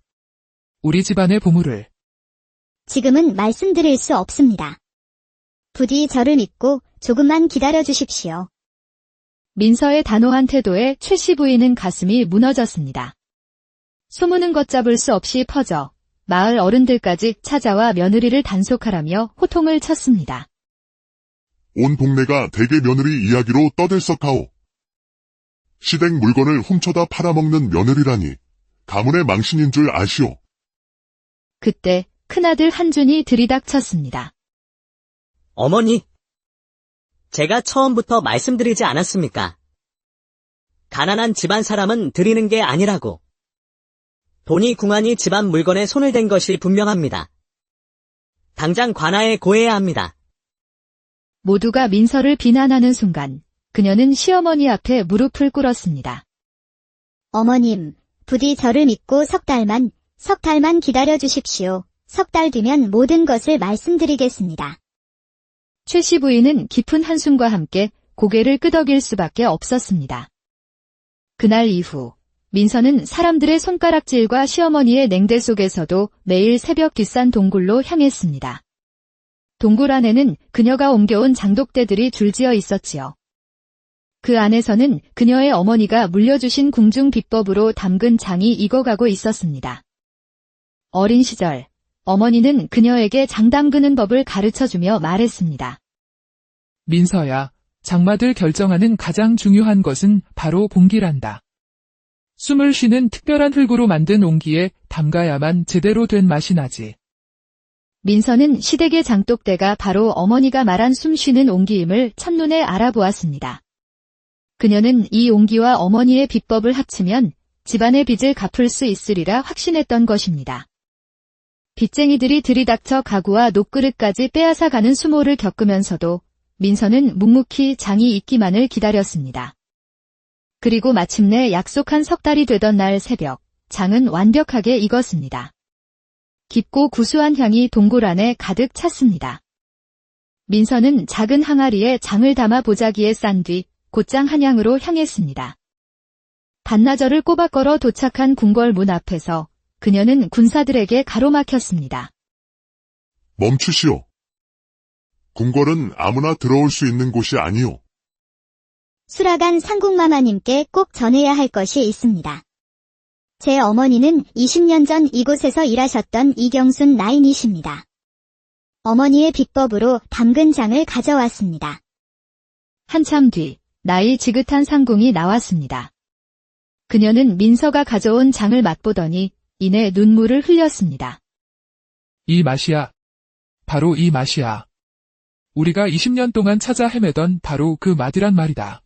우리 집안의 보물을. 지금은 말씀드릴 수 없습니다. 부디 저를 믿고 조금만 기다려 주십시오. 민서의 단호한 태도에 최씨 부인은 가슴이 무너졌습니다. 소문은 걷잡을 수 없이 퍼져 마을 어른들까지 찾아와 며느리를 단속하라며 호통을 쳤습니다. 온 동네가 대개 며느리 이야기로 떠들썩하오. 시댁 물건을 훔쳐다 팔아먹는 며느리라니 가문의 망신인 줄 아시오. 그때 큰아들 한준이 들이닥쳤습니다. 어머니, 제가 처음부터 말씀드리지 않았습니까? 가난한 집안 사람은 드리는 게 아니라고. 돈이 궁하니 집안 물건에 손을 댄 것이 분명합니다. 당장 관아에 고해야 합니다. 모두가 민서를 비난하는 순간 그녀는 시어머니 앞에 무릎을 꿇었습니다. 어머님, 부디 저를 믿고 석 달만 기다려 주십시오. 석 달 뒤면 모든 것을 말씀드리겠습니다. 최씨 부인은 깊은 한숨과 함께 고개를 끄덕일 수밖에 없었습니다. 그날 이후 민서는 사람들의 손가락질과 시어머니의 냉대 속에서도 매일 새벽 뒷산 동굴로 향했습니다. 동굴 안에는 그녀가 옮겨온 장독대들이 줄지어 있었지요. 그 안에서는 그녀의 어머니가 물려주신 궁중 비법으로 담근 장이 익어가고 있었습니다. 어린 시절 어머니는 그녀에게 장 담그는 법을 가르쳐주며 말했습니다. 민서야, 장마들 결정하는 가장 중요한 것은 바로 공기란다. 숨을 쉬는 특별한 흙으로 만든 옹기에 담가야만 제대로 된 맛이 나지. 민서는 시댁의 장독대가 바로 어머니가 말한 숨쉬는 옹기임을 첫눈에 알아보았습니다. 그녀는 이 옹기와 어머니의 비법을 합치면 집안의 빚을 갚을 수 있으리라 확신했던 것입니다. 빚쟁이들이 들이닥쳐 가구와 녹그릇까지 빼앗아 가는 수모를 겪으면서도 민서는 묵묵히 장이 익기만을 기다렸습니다. 그리고 마침내 약속한 석 달이 되던 날 새벽, 장은 완벽하게 익었습니다. 깊고 구수한 향이 동굴 안에 가득 찼습니다. 민서는 작은 항아리에 장을 담아 보자기에 싼 뒤 곧장 한양으로 향했습니다. 반나절을 꼬박 걸어 도착한 궁궐 문 앞에서 그녀는 군사들에게 가로막혔습니다. 멈추시오. 궁궐은 아무나 들어올 수 있는 곳이 아니오. 수라간 상궁마마님께 꼭 전해야 할 것이 있습니다. 제 어머니는 20년 전 이곳에서 일하셨던 이경순 나인이십니다. 어머니의 비법으로 담근 장을 가져왔습니다. 한참 뒤 나이 지긋한 상궁이 나왔습니다. 그녀는 민서가 가져온 장을 맛보더니 이내 눈물을 흘렸습니다. 이 맛이야. 바로 이 맛이야. 우리가 20년 동안 찾아 헤매던 바로 그 맛이란 말이다.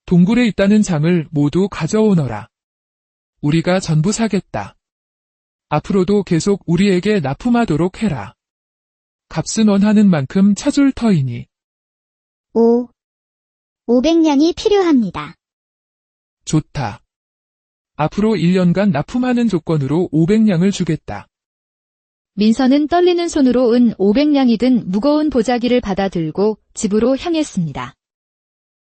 동굴에 있다는 장을 모두 가져오너라. 우리가 전부 사겠다. 앞으로도 계속 우리에게 납품하도록 해라. 값은 원하는 만큼 쳐줄 터이니. 500냥이 필요합니다. 좋다. 앞으로 1년간 납품하는 조건으로 500냥을 주겠다. 민서는 떨리는 손으로 은 500냥이 든 무거운 보자기를 받아들고 집으로 향했습니다.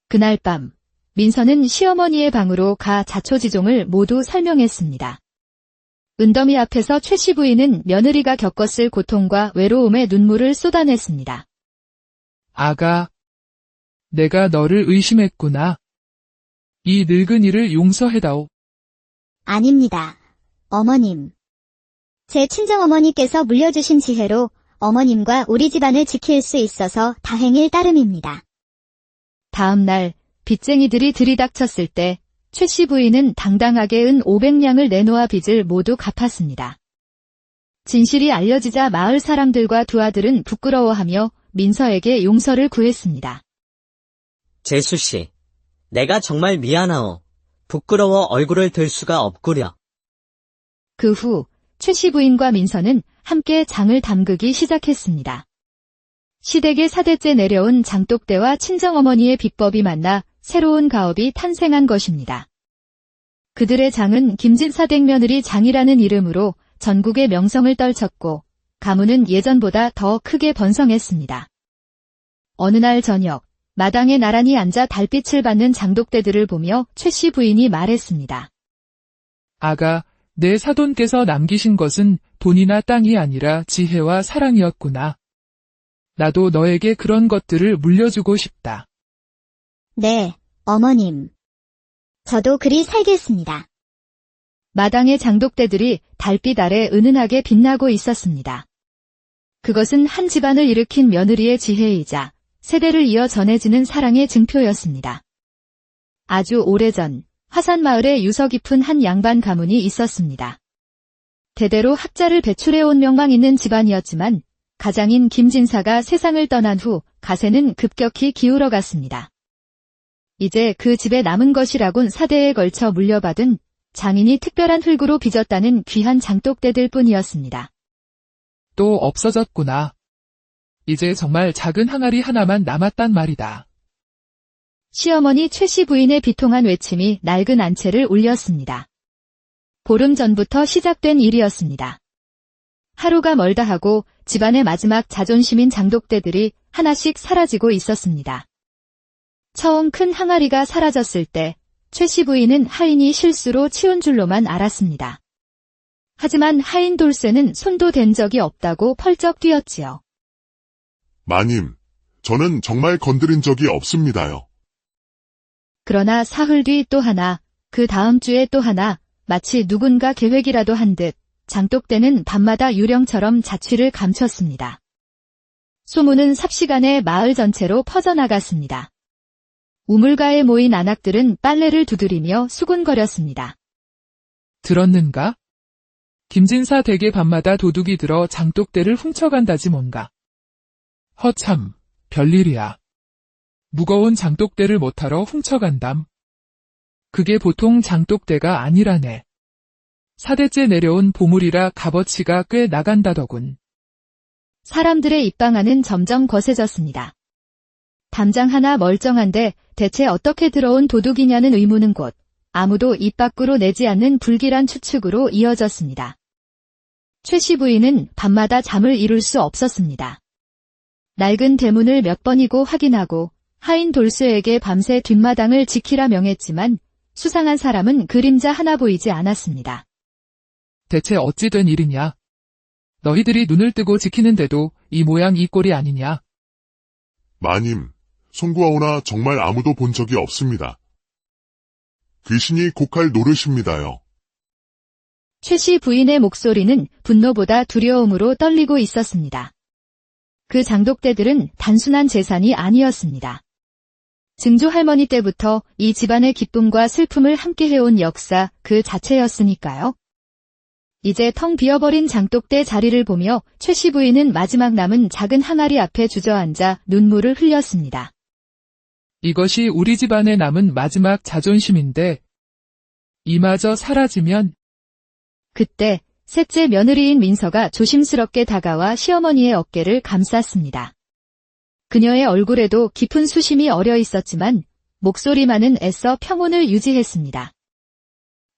그날 밤 민서는 시어머니의 방으로 가 자초지종을 모두 설명했습니다. 은더미 앞에서 최씨 부인은 며느리가 겪었을 고통과 외로움에 눈물을 쏟아냈습니다. 아가, 내가 너를 의심했구나. 이 늙은이를 용서해다오. 아닙니다. 어머님. 제 친정어머니께서 물려주신 지혜로 어머님과 우리 집안을 지킬 수 있어서 다행일 따름입니다. 다음 날 빚쟁이들이 들이닥쳤을 때 최씨 부인은 당당하게 은 500냥을 내놓아 빚을 모두 갚았습니다. 진실이 알려지자 마을 사람들과 두 아들은 부끄러워하며 민서에게 용서를 구했습니다. 재수씨, 내가 정말 미안하오. 부끄러워 얼굴을 들 수가 없구려. 그 후 최씨 부인과 민서는 함께 장을 담그기 시작했습니다. 시댁의 4대째 내려온 장독대와 친정어머니의 비법이 만나 새로운 가업이 탄생한 것입니다. 그들의 장은 김진사댁 며느리 장이라는 이름으로 전국의 명성을 떨쳤고 가문은 예전보다 더 크게 번성했습니다. 어느 날 저녁 마당에 나란히 앉아 달빛을 받는 장독대들을 보며 최씨 부인이 말했습니다. 아가, 내 사돈께서 남기신 것은 돈이나 땅이 아니라 지혜와 사랑이었구나. 나도 너에게 그런 것들을 물려주고 싶다. 네, 어머님. 저도 그리 살겠습니다. 마당의 장독대들이 달빛 아래 은은하게 빛나고 있었습니다. 그것은 한 집안을 일으킨 며느리의 지혜이자 세대를 이어 전해지는 사랑의 증표였습니다. 아주 오래전 화산마을에 유서 깊은 한 양반 가문이 있었습니다. 대대로 학자를 배출해온 명망 있는 집안이었지만 가장인 김진사가 세상을 떠난 후 가세는 급격히 기울어갔습니다. 이제 그 집에 남은 것이라곤 4대에 걸쳐 물려받은 장인이 특별한 흙으로 빚었다는 귀한 장독대들 뿐이었습니다. 또 없어졌구나. 이제 정말 작은 항아리 하나만 남았단 말이다. 시어머니 최씨 부인의 비통한 외침이 낡은 안채를 울렸습니다. 보름 전부터 시작된 일이었습니다. 하루가 멀다 하고 집안의 마지막 자존심인 장독대들이 하나씩 사라지고 있었습니다. 처음 큰 항아리가 사라졌을 때 최씨 부인은 하인이 실수로 치운 줄로만 알았습니다. 하지만 하인 돌쇠는 손도 댄 적이 없다고 펄쩍 뛰었지요. 마님, 저는 정말 건드린 적이 없습니다요. 그러나 사흘 뒤 또 하나, 그 다음 주에 또 하나, 마치 누군가 계획이라도 한 듯 장독대는 밤마다 유령처럼 자취를 감췄습니다. 소문은 삽시간에 마을 전체로 퍼져나갔습니다. 우물가에 모인 안악들은 빨래를 두드리며 수군거렸습니다. 들었는가? 김진사 댁에 밤마다 도둑이 들어 장독대를 훔쳐간다지 뭔가. 허참, 별일이야. 무거운 장독대를 못하러 훔쳐간담. 그게 보통 장독대가 아니라네. 4대째 내려온 보물이라 값어치가 꽤 나간다더군. 사람들의 입방아는 점점 거세졌습니다. 담장 하나 멀쩡한데 대체 어떻게 들어온 도둑이냐는 의문은 곧 아무도 입 밖으로 내지 않는 불길한 추측으로 이어졌습니다. 최씨 부인은 밤마다 잠을 이룰 수 없었습니다. 낡은 대문을 몇 번이고 확인하고 하인 돌쇠에게 밤새 뒷마당을 지키라 명했지만 수상한 사람은 그림자 하나 보이지 않았습니다. 대체 어찌 된 일이냐? 너희들이 눈을 뜨고 지키는데도 이 모양 이 꼴이 아니냐? 마님, 송구하오나 정말 아무도 본 적이 없습니다. 귀신이 곡할 노릇입니다요. 최씨 부인의 목소리는 분노보다 두려움으로 떨리고 있었습니다. 그 장독대들은 단순한 재산이 아니었습니다. 증조 할머니 때부터 이 집안의 기쁨과 슬픔을 함께 해온 역사 그 자체였으니까요. 이제 텅 비어버린 장독대 자리를 보며 최씨 부인은 마지막 남은 작은 항아리 앞에 주저앉아 눈물을 흘렸습니다. 이것이 우리 집안에 남은 마지막 자존심인데 이마저 사라지면. 그때 셋째 며느리인 민서가 조심스럽게 다가와 시어머니의 어깨를 감쌌습니다. 그녀의 얼굴에도 깊은 수심이 어려 있었지만 목소리만은 애써 평온을 유지했습니다.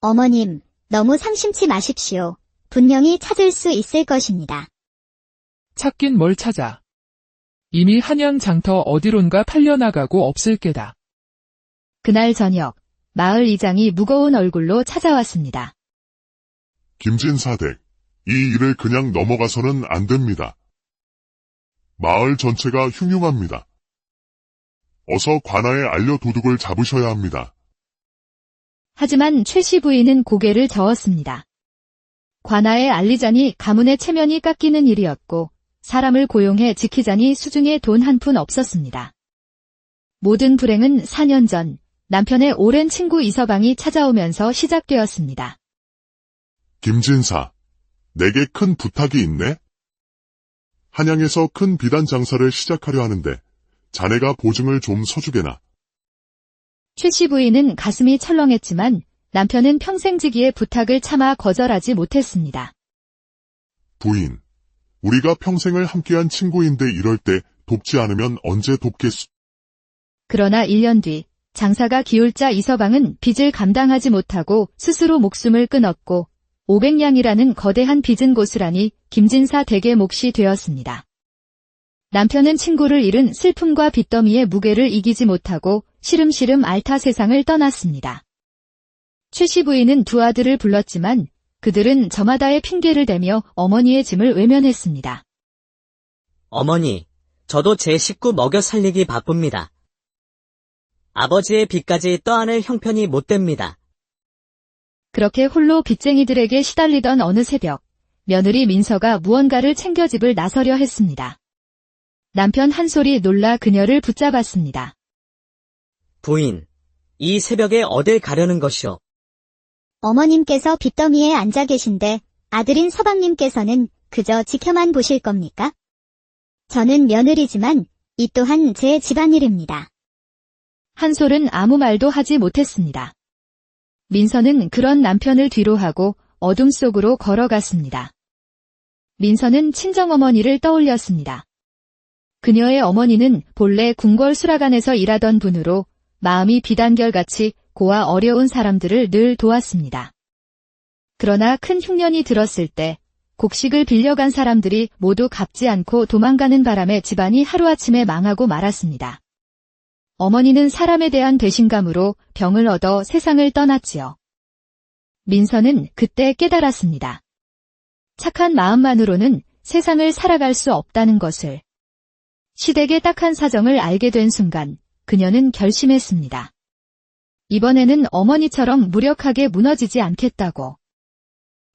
어머님, 너무 상심치 마십시오. 분명히 찾을 수 있을 것입니다. 찾긴 뭘 찾아. 이미 한양 장터 어디론가 팔려나가고 없을 게다. 그날 저녁 마을 이장이 무거운 얼굴로 찾아왔습니다. 김진사댁, 이 일을 그냥 넘어가서는 안 됩니다. 마을 전체가 흉흉합니다. 어서 관아에 알려 도둑을 잡으셔야 합니다. 하지만 최씨 부인은 고개를 저었습니다. 관아에 알리자니 가문의 체면이 깎이는 일이었고 사람을 고용해 지키자니 수중에 돈 한 푼 없었습니다. 모든 불행은 4년 전 남편의 오랜 친구 이서방이 찾아오면서 시작되었습니다. 김진사, 내게 큰 부탁이 있네? 한양에서 큰 비단 장사를 시작하려 하는데 자네가 보증을 좀 서주게나. 최씨 부인은 가슴이 철렁했지만 남편은 평생지기의 부탁을 차마 거절하지 못했습니다. 부인, 우리가 평생을 함께한 친구인데 이럴 때 돕지 않으면 언제 돕겠소? 그러나 1년 뒤 장사가 기울자 이서방은 빚을 감당하지 못하고 스스로 목숨을 끊었고 500냥이라는 거대한 빚은 고스란히 김진사 댁의 몫이 되었습니다. 남편은 친구를 잃은 슬픔과 빚더미의 무게를 이기지 못하고 시름시름 알타 세상을 떠났습니다. 최씨 부인은 두 아들을 불렀지만 그들은 저마다의 핑계를 대며 어머니의 짐을 외면했습니다. 어머니, 저도 제 식구 먹여 살리기 바쁩니다. 아버지의 빚까지 떠안을 형편이 못 됩니다. 그렇게 홀로 빚쟁이들에게 시달리던 어느 새벽, 며느리 민서가 무언가를 챙겨 집을 나서려 했습니다. 남편 한솔이 놀라 그녀를 붙잡았습니다. 부인, 이 새벽에 어딜 가려는 것이오? 어머님께서 빚더미에 앉아 계신데 아들인 서방님께서는 그저 지켜만 보실 겁니까? 저는 며느리지만 이 또한 제 집안일입니다. 한솔은 아무 말도 하지 못했습니다. 민서는 그런 남편을 뒤로하고 어둠 속으로 걸어갔습니다. 민서는 친정어머니를 떠올렸습니다. 그녀의 어머니는 본래 궁궐 수라관에서 일하던 분으로 마음이 비단결같이 고와 어려운 사람들을 늘 도왔습니다. 그러나 큰 흉년이 들었을 때 곡식을 빌려간 사람들이 모두 갚지 않고 도망가는 바람에 집안이 하루아침에 망하고 말았습니다. 어머니는 사람에 대한 배신감으로 병을 얻어 세상을 떠났지요. 민서는 그때 깨달았습니다. 착한 마음만으로는 세상을 살아갈 수 없다는 것을. 시댁의 딱한 사정을 알게 된 순간 그녀는 결심했습니다. 이번에는 어머니처럼 무력하게 무너지지 않겠다고.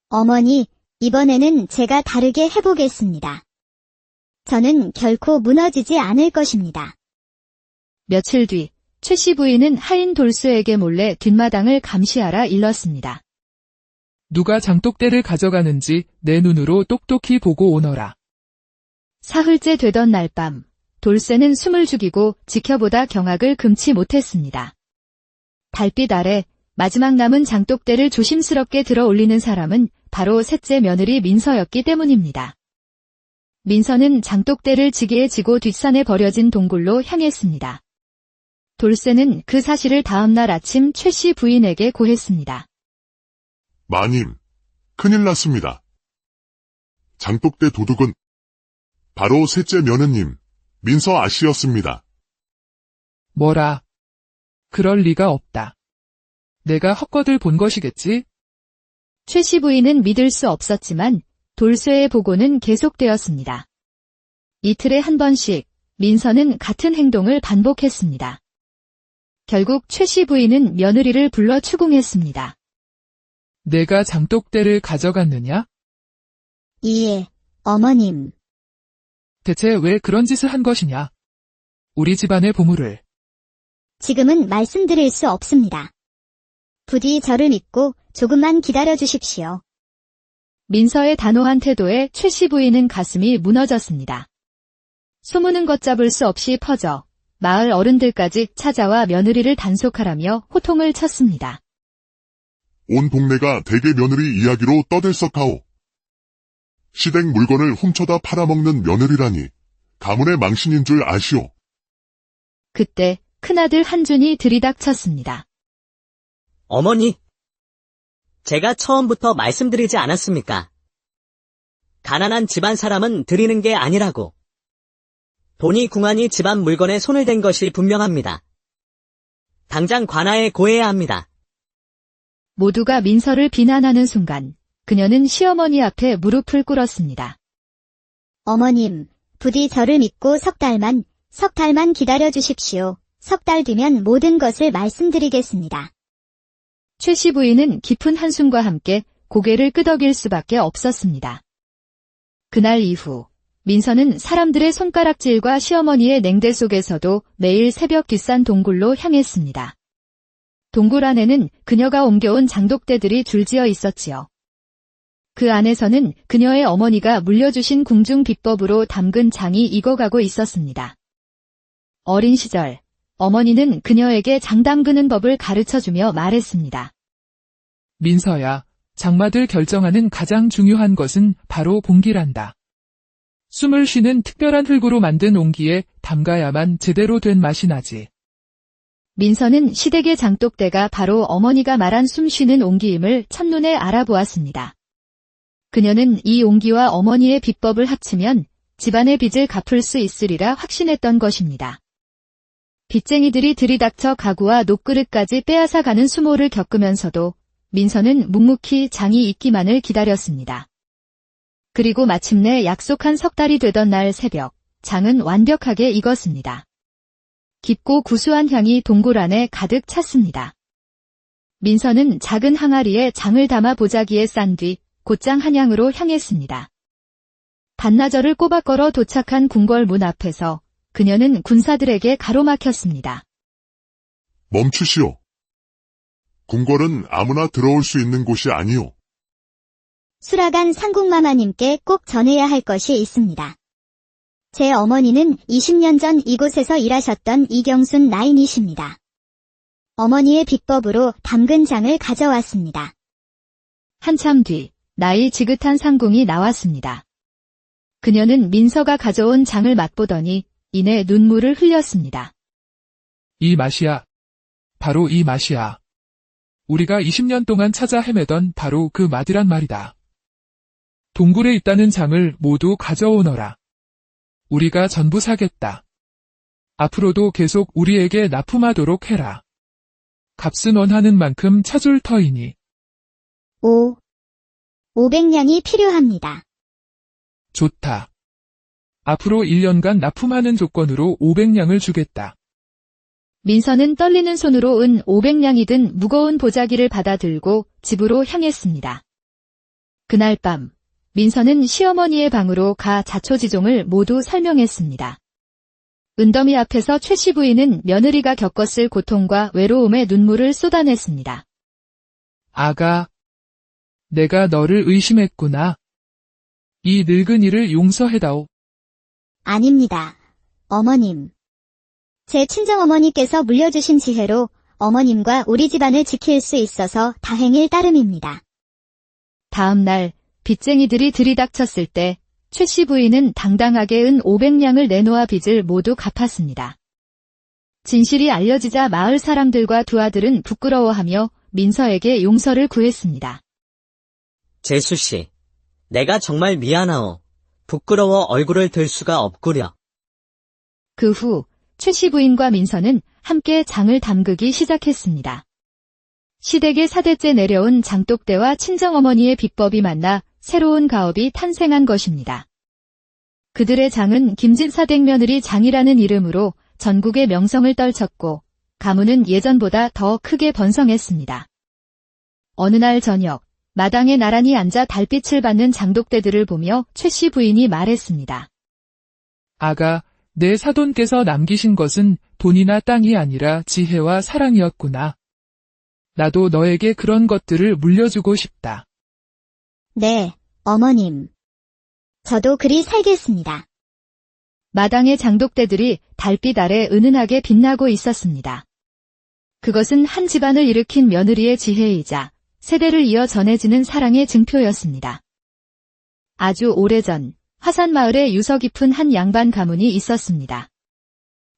어머니, 이번에는 제가 다르게 해보겠습니다. 저는 결코 무너지지 않을 것입니다. 며칠 뒤 최씨 부인은 하인 돌쇠에게 몰래 뒷마당을 감시하라 일렀습니다. 누가 장독대를 가져가는지 내 눈으로 똑똑히 보고 오너라. 사흘째 되던 날 밤, 돌쇠는 숨을 죽이고 지켜보다 경악을 금치 못했습니다. 달빛 아래 마지막 남은 장독대를 조심스럽게 들어 올리는 사람은 바로 셋째 며느리 민서였기 때문입니다. 민서는 장독대를 지게에 지고 뒷산에 버려진 동굴로 향했습니다. 돌쇠는 그 사실을 다음날 아침 최 씨 부인에게 고했습니다. 마님, 큰일 났습니다. 장독대 도둑은 바로 셋째 며느님, 민서 아씨였습니다. 뭐라? 그럴 리가 없다. 내가 헛것을 본 것이겠지? 최 씨 부인은 믿을 수 없었지만 돌쇠의 보고는 계속되었습니다. 이틀에 한 번씩 민서는 같은 행동을 반복했습니다. 결국 최 씨 부인은 며느리를 불러 추궁했습니다. 내가 장독대를 가져갔느냐? 예, 어머님. 대체 왜 그런 짓을 한 것이냐? 우리 집안의 보물을. 지금은 말씀드릴 수 없습니다. 부디 저를 믿고 조금만 기다려 주십시오. 민서의 단호한 태도에 최 씨 부인은 가슴이 무너졌습니다. 소문은 걷잡을 수 없이 퍼져 마을 어른들까지 찾아와 며느리를 단속하라며 호통을 쳤습니다. 온 동네가 대개 며느리 이야기로 떠들썩하오. 시댁 물건을 훔쳐다 팔아먹는 며느리라니 가문의 망신인 줄 아시오. 그때 큰아들 한준이 들이닥쳤습니다. 어머니, 제가 처음부터 말씀드리지 않았습니까? 가난한 집안 사람은 드리는 게 아니라고. 돈이 궁하니 집안 물건에 손을 댄 것이 분명합니다. 당장 관아에 고해야 합니다. 모두가 민서를 비난하는 순간 그녀는 시어머니 앞에 무릎을 꿇었습니다. 어머님, 부디 저를 믿고 석 달만 기다려 주십시오. 석 달 뒤면 모든 것을 말씀드리겠습니다. 최 씨 부인은 깊은 한숨과 함께 고개를 끄덕일 수밖에 없었습니다. 그날 이후 민서는 사람들의 손가락질과 시어머니의 냉대 속에서도 매일 새벽 뒷산 동굴로 향했습니다. 동굴 안에는 그녀가 옮겨온 장독대들이 줄지어 있었지요. 그 안에서는 그녀의 어머니가 물려주신 궁중 비법으로 담근 장이 익어가고 있었습니다. 어린 시절 어머니는 그녀에게 장 담그는 법을 가르쳐주며 말했습니다. 민서야, 장마들 결정하는 가장 중요한 것은 바로 봉기란다. 숨을 쉬는 특별한 흙으로 만든 옹기에 담가야만 제대로 된 맛이 나지. 민서는 시댁의 장독대가 바로 어머니가 말한 숨 쉬는 옹기임을 첫눈에 알아보았습니다. 그녀는 이 옹기와 어머니의 비법을 합치면 집안의 빚을 갚을 수 있으리라 확신했던 것입니다. 빚쟁이들이 들이닥쳐 가구와 녹그릇까지 빼앗아 가는 수모를 겪으면서도 민서는 묵묵히 장이 익기만을 기다렸습니다. 그리고 마침내 약속한 석 달이 되던 날 새벽, 장은 완벽하게 익었습니다. 깊고 구수한 향이 동굴 안에 가득 찼습니다. 민서는 작은 항아리에 장을 담아 보자기에 싼 뒤 곧장 한양으로 향했습니다. 반나절을 꼬박 걸어 도착한 궁궐 문 앞에서 그녀는 군사들에게 가로막혔습니다. 멈추시오. 궁궐은 아무나 들어올 수 있는 곳이 아니오. 수라간 상궁마마님께 꼭 전해야 할 것이 있습니다. 제 어머니는 20년 전 이곳에서 일하셨던 이경순 나인이십니다. 어머니의 비법으로 담근 장을 가져왔습니다. 한참 뒤 나이 지긋한 상궁이 나왔습니다. 그녀는 민서가 가져온 장을 맛보더니 이내 눈물을 흘렸습니다. 이 맛이야. 바로 이 맛이야. 우리가 20년 동안 찾아 헤매던 바로 그 맛이란 말이다. 동굴에 있다는 장을 모두 가져오너라. 우리가 전부 사겠다. 앞으로도 계속 우리에게 납품하도록 해라. 값은 원하는 만큼 쳐줄 터이니. 500냥이 필요합니다. 좋다. 앞으로 1년간 납품하는 조건으로 500냥을 주겠다. 민서는 떨리는 손으로 은 500냥이 든 무거운 보자기를 받아들고 집으로 향했습니다. 그날 밤 민서는 시어머니의 방으로 가 자초지종을 모두 설명했습니다. 은더미 앞에서 최 씨 부인은 며느리가 겪었을 고통과 외로움에 눈물을 쏟아냈습니다. 아가, 내가 너를 의심했구나. 이 늙은이를 용서해다오. 아닙니다. 어머님. 제 친정어머니께서 물려주신 지혜로 어머님과 우리 집안을 지킬 수 있어서 다행일 따름입니다. 다음 날 빚쟁이들이 들이닥쳤을 때 최 씨 부인은 당당하게 은 500냥을 내놓아 빚을 모두 갚았습니다. 진실이 알려지자 마을 사람들과 두 아들은 부끄러워하며 민서에게 용서를 구했습니다. 재수씨, 내가 정말 미안하오. 부끄러워 얼굴을 들 수가 없구려. 그 후 최 씨 부인과 민서는 함께 장을 담그기 시작했습니다. 시댁에 4대째 내려온 장독대와 친정어머니의 비법이 만나 새로운 가업이 탄생한 것입니다. 그들의 장은 김진사댁 며느리 장이라는 이름으로 전국의 명성을 떨쳤고 가문은 예전보다 더 크게 번성했습니다. 어느 날 저녁 마당에 나란히 앉아 달빛을 받는 장독대들을 보며 최 씨 부인이 말했습니다. 아가, 내 사돈께서 남기신 것은 돈이나 땅이 아니라 지혜와 사랑이었구나. 나도 너에게 그런 것들을 물려주고 싶다. 네, 어머님. 저도 그리 살겠습니다. 마당의 장독대들이 달빛 아래 은은하게 빛나고 있었습니다. 그것은 한 집안을 일으킨 며느리의 지혜이자 세대를 이어 전해지는 사랑의 증표였습니다. 아주 오래전 화산마을에 유서 깊은 한 양반 가문이 있었습니다.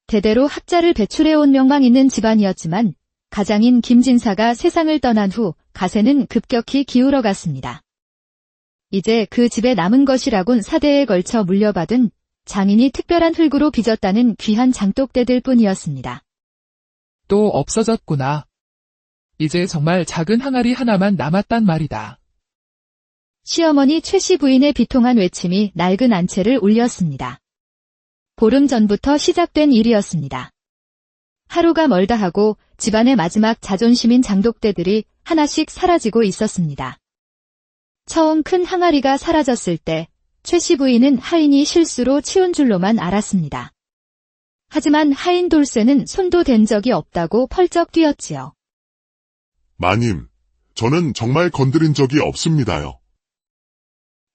대대로 학자를 배출해온 명망 있는 집안이었지만 가장인 김진사가 세상을 떠난 후 가세는 급격히 기울어갔습니다. 이제 그 집에 남은 것이라곤 4대에 걸쳐 물려받은 장인이 특별한 흙으로 빚었다는 귀한 장독대들 뿐이었습니다. 또 없어졌구나. 이제 정말 작은 항아리 하나만 남았단 말이다. 시어머니 최 씨 부인의 비통한 외침이 낡은 안채를 울렸습니다. 보름 전부터 시작된 일이었습니다. 하루가 멀다 하고 집안의 마지막 자존심인 장독대들이 하나씩 사라지고 있었습니다. 처음 큰 항아리가 사라졌을 때 최 씨 부인은 하인이 실수로 치운 줄로만 알았습니다. 하지만 하인 돌쇠는 손도 댄 적이 없다고 펄쩍 뛰었지요. 마님, 저는 정말 건드린 적이 없습니다요.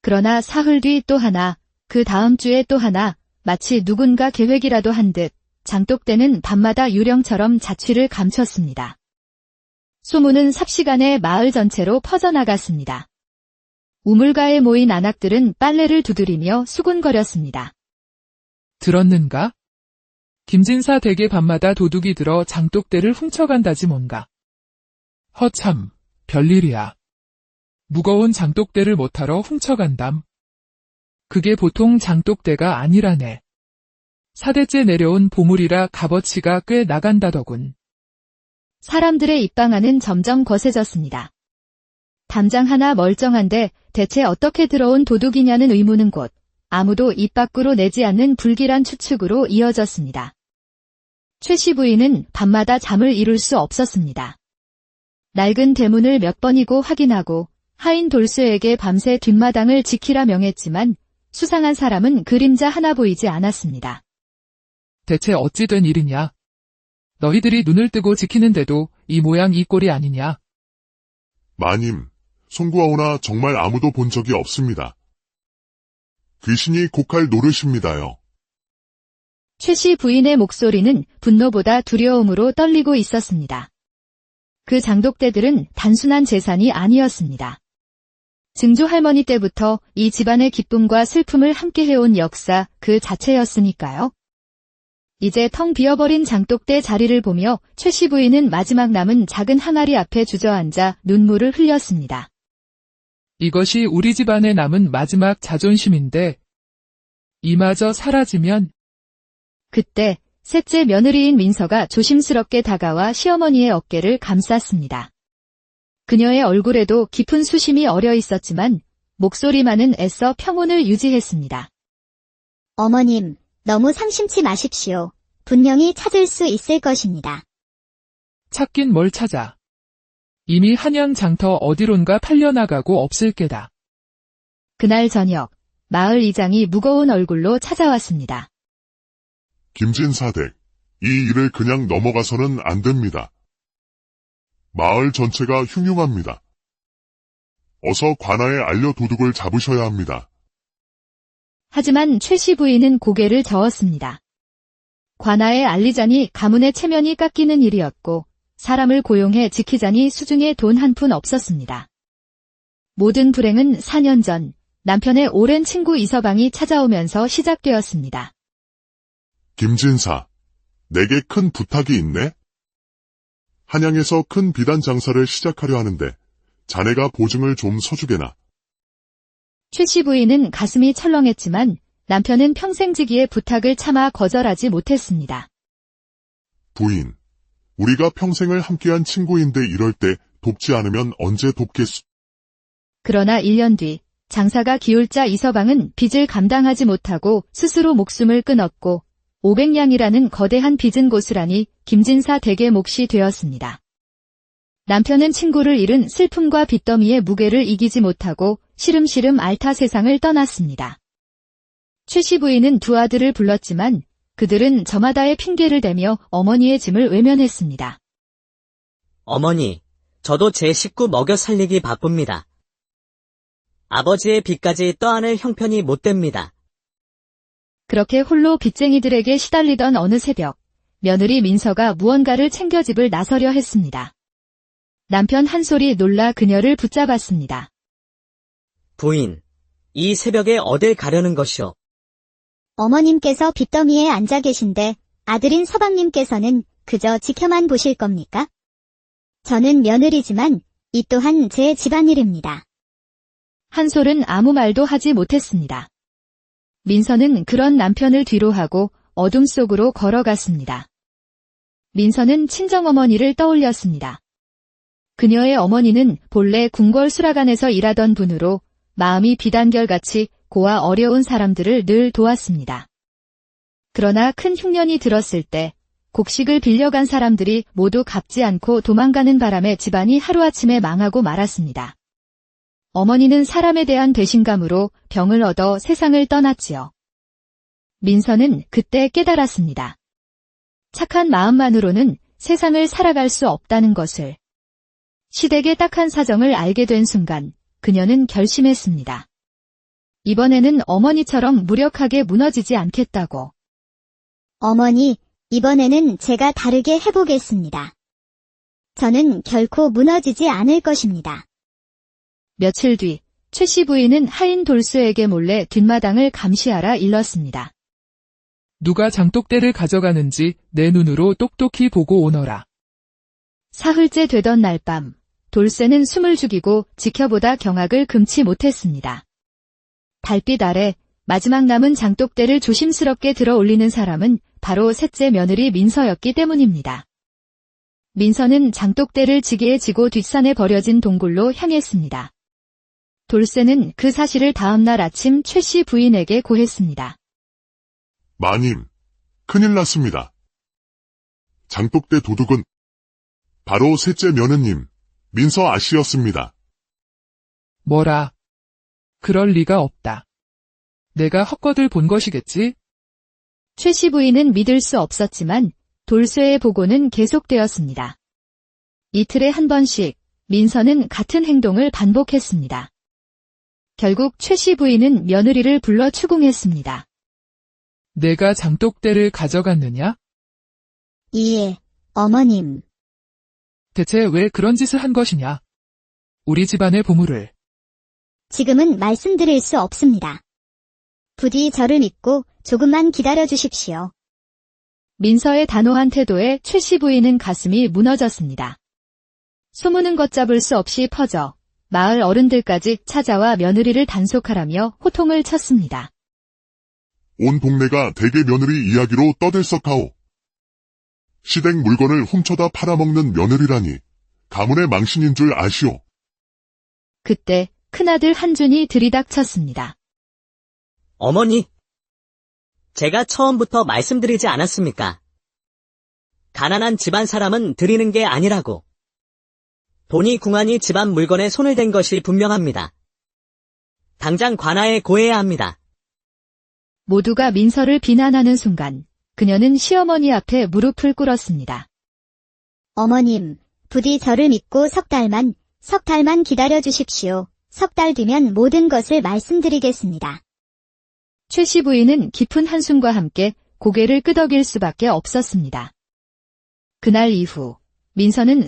그러나 사흘 뒤 또 하나, 그 다음 주에 또 하나, 마치 누군가 계획이라도 한 듯 장독대는 밤마다 유령처럼 자취를 감췄습니다. 소문은 삽시간에 마을 전체로 퍼져나갔습니다. 우물가에 모인 안악들은 빨래를 두드리며 수군거렸습니다. 들었는가? 김진사 댁에 밤마다 도둑이 들어 장독대를 훔쳐간다지 뭔가. 허참, 별일이야. 무거운 장독대를 못하러 훔쳐간담. 그게 보통 장독대가 아니라네. 4대째 내려온 보물이라 값어치가 꽤 나간다더군. 사람들의 입방아는 점점 거세졌습니다. 담장 하나 멀쩡한데 대체 어떻게 들어온 도둑이냐는 의문은 곧 아무도 입 밖으로 내지 않는 불길한 추측으로 이어졌습니다. 최 씨 부인은 밤마다 잠을 이룰 수 없었습니다. 낡은 대문을 몇 번이고 확인하고 하인 돌쇠에게 밤새 뒷마당을 지키라 명했지만 수상한 사람은 그림자 하나 보이지 않았습니다. 대체 어찌 된 일이냐? 너희들이 눈을 뜨고 지키는데도 이 모양 이 꼴이 아니냐? 마님, 송구하오나 정말 아무도 본 적이 없습니다. 귀신이 곡할 노릇입니다요. 최 씨 부인의 목소리는 분노보다 두려움으로 떨리고 있었습니다. 그 장독대들은 단순한 재산이 아니었습니다. 증조 할머니 때부터 이 집안의 기쁨과 슬픔을 함께 해온 역사 그 자체였으니까요. 이제 텅 비어버린 장독대 자리를 보며 최 씨 부인은 마지막 남은 작은 항아리 앞에 주저앉아 눈물을 흘렸습니다. 이것이 우리 집안에 남은 마지막 자존심인데 이마저 사라지면. 그때 셋째 며느리인 민서가 조심스럽게 다가와 시어머니의 어깨를 감쌌습니다. 그녀의 얼굴에도 깊은 수심이 어려 있었지만 목소리만은 애써 평온을 유지했습니다. 어머님, 너무 상심치 마십시오. 분명히 찾을 수 있을 것입니다. 찾긴 뭘 찾아. 이미 한양 장터 어디론가 팔려나가고 없을 게다. 그날 저녁 마을 이장이 무거운 얼굴로 찾아왔습니다. 김진사댁, 이 일을 그냥 넘어가서는 안 됩니다. 마을 전체가 흉흉합니다. 어서 관아에 알려 도둑을 잡으셔야 합니다. 하지만 최씨 부인은 고개를 저었습니다. 관아에 알리자니 가문의 체면이 깎이는 일이었고 사람을 고용해 지키자니 수중에 돈 한 푼 없었습니다. 모든 불행은 4년 전 남편의 오랜 친구 이서방이 찾아오면서 시작되었습니다. 김진사, 내게 큰 부탁이 있네? 한양에서 큰 비단 장사를 시작하려 하는데 자네가 보증을 좀 서주게나. 최씨 부인은 가슴이 철렁했지만 남편은 평생지기의 부탁을 차마 거절하지 못했습니다. 부인, 우리가 평생을 함께한 친구인데 이럴 때 돕지 않으면 언제 돕겠소? 그러나 1년 뒤 장사가 기울자 이서방은 빚을 감당하지 못하고 스스로 목숨을 끊었고 500냥이라는 거대한 빚은 고스란히 김진사 댁의 몫이 되었습니다. 남편은 친구를 잃은 슬픔과 빚더미의 무게를 이기지 못하고 시름시름 알타 세상을 떠났습니다. 최씨 부인은 두 아들을 불렀지만 그들은 저마다의 핑계를 대며 어머니의 짐을 외면했습니다. 어머니, 저도 제 식구 먹여 살리기 바쁩니다. 아버지의 빚까지 떠안을 형편이 못 됩니다. 그렇게 홀로 빚쟁이들에게 시달리던 어느 새벽, 며느리 민서가 무언가를 챙겨 집을 나서려 했습니다. 남편 한 소리 놀라 그녀를 붙잡았습니다. 부인, 이 새벽에 어딜 가려는 것이오? 어머님께서 빚더미에 앉아 계신데 아들인 서방님께서는 그저 지켜만 보실 겁니까? 저는 며느리지만 이 또한 제 집안일입니다. 한솔은 아무 말도 하지 못했습니다. 민서는 그런 남편을 뒤로하고 어둠 속으로 걸어갔습니다. 민서는 친정어머니를 떠올렸습니다. 그녀의 어머니는 본래 궁궐 수라관에서 일하던 분으로 마음이 비단결같이 고와 어려운 사람들을 늘 도왔습니다. 그러나 큰 흉년이 들었을 때 곡식을 빌려간 사람들이 모두 갚지 않고 도망가는 바람에 집안이 하루아침에 망하고 말았습니다. 어머니는 사람에 대한 배신감으로 병을 얻어 세상을 떠났지요. 민서는 그때 깨달았습니다. 착한 마음만으로는 세상을 살아갈 수 없다는 것을. 시댁의 딱한 사정을 알게 된 순간 그녀는 결심했습니다. 이번에는 어머니처럼 무력하게 무너지지 않겠다고. 어머니, 이번에는 제가 다르게 해보겠습니다. 저는 결코 무너지지 않을 것입니다. 며칠 뒤 최씨 부인은 하인 돌수에게 몰래 뒷마당을 감시하라 일렀습니다. 누가 장독대를 가져가는지 내 눈으로 똑똑히 보고 오너라. 사흘째 되던 날 밤, 돌쇠는 숨을 죽이고 지켜보다 경악을 금치 못했습니다. 달빛 아래 마지막 남은 장독대를 조심스럽게 들어 올리는 사람은 바로 셋째 며느리 민서였기 때문입니다. 민서는 장독대를 지게에 지고 뒷산에 버려진 동굴로 향했습니다. 돌쇠는 그 사실을 다음날 아침 최씨 부인에게 고했습니다. 마님, 큰일 났습니다. 장독대 도둑은 바로 셋째 며느님, 민서 아씨였습니다. 뭐라? 그럴 리가 없다. 내가 헛것을 본 것이겠지? 최씨 부인은 믿을 수 없었지만 돌쇠의 보고는 계속되었습니다. 이틀에 한 번씩 민서는 같은 행동을 반복했습니다. 결국 최씨 부인은 며느리를 불러 추궁했습니다. 내가 장독대를 가져갔느냐? 예, 어머님. 대체 왜 그런 짓을 한 것이냐? 우리 집안의 보물을. 지금은 말씀드릴 수 없습니다. 부디 저를 믿고 조금만 기다려 주십시오. 민서의 단호한 태도에 최씨 부인은 가슴이 무너졌습니다. 소문은 걷잡을 수 없이 퍼져 마을 어른들까지 찾아와 며느리를 단속하라며 호통을 쳤습니다. 온 동네가 대개 며느리 이야기로 떠들썩하오. 시댁 물건을 훔쳐다 팔아먹는 며느리라니 가문의 망신인 줄 아시오. 그때 큰아들 한준이 들이닥쳤습니다. 어머니, 제가 처음부터 말씀드리지 않았습니까? 가난한 집안 사람은 드리는 게 아니라고. 돈이 궁하니 집안 물건에 손을 댄 것이 분명합니다. 당장 관아에 고해야 합니다. 모두가 민서를 비난하는 순간 그녀는 시어머니 앞에 무릎을 꿇었습니다. 어머님, 부디 저를 믿고 석 달만 기다려 주십시오. 석 달 뒤면 모든 것을 말씀드리겠습니다. 최씨 부인은 깊은 한숨과 함께 고개를 끄덕일 수밖에 없었습니다. 그날 이후 민서는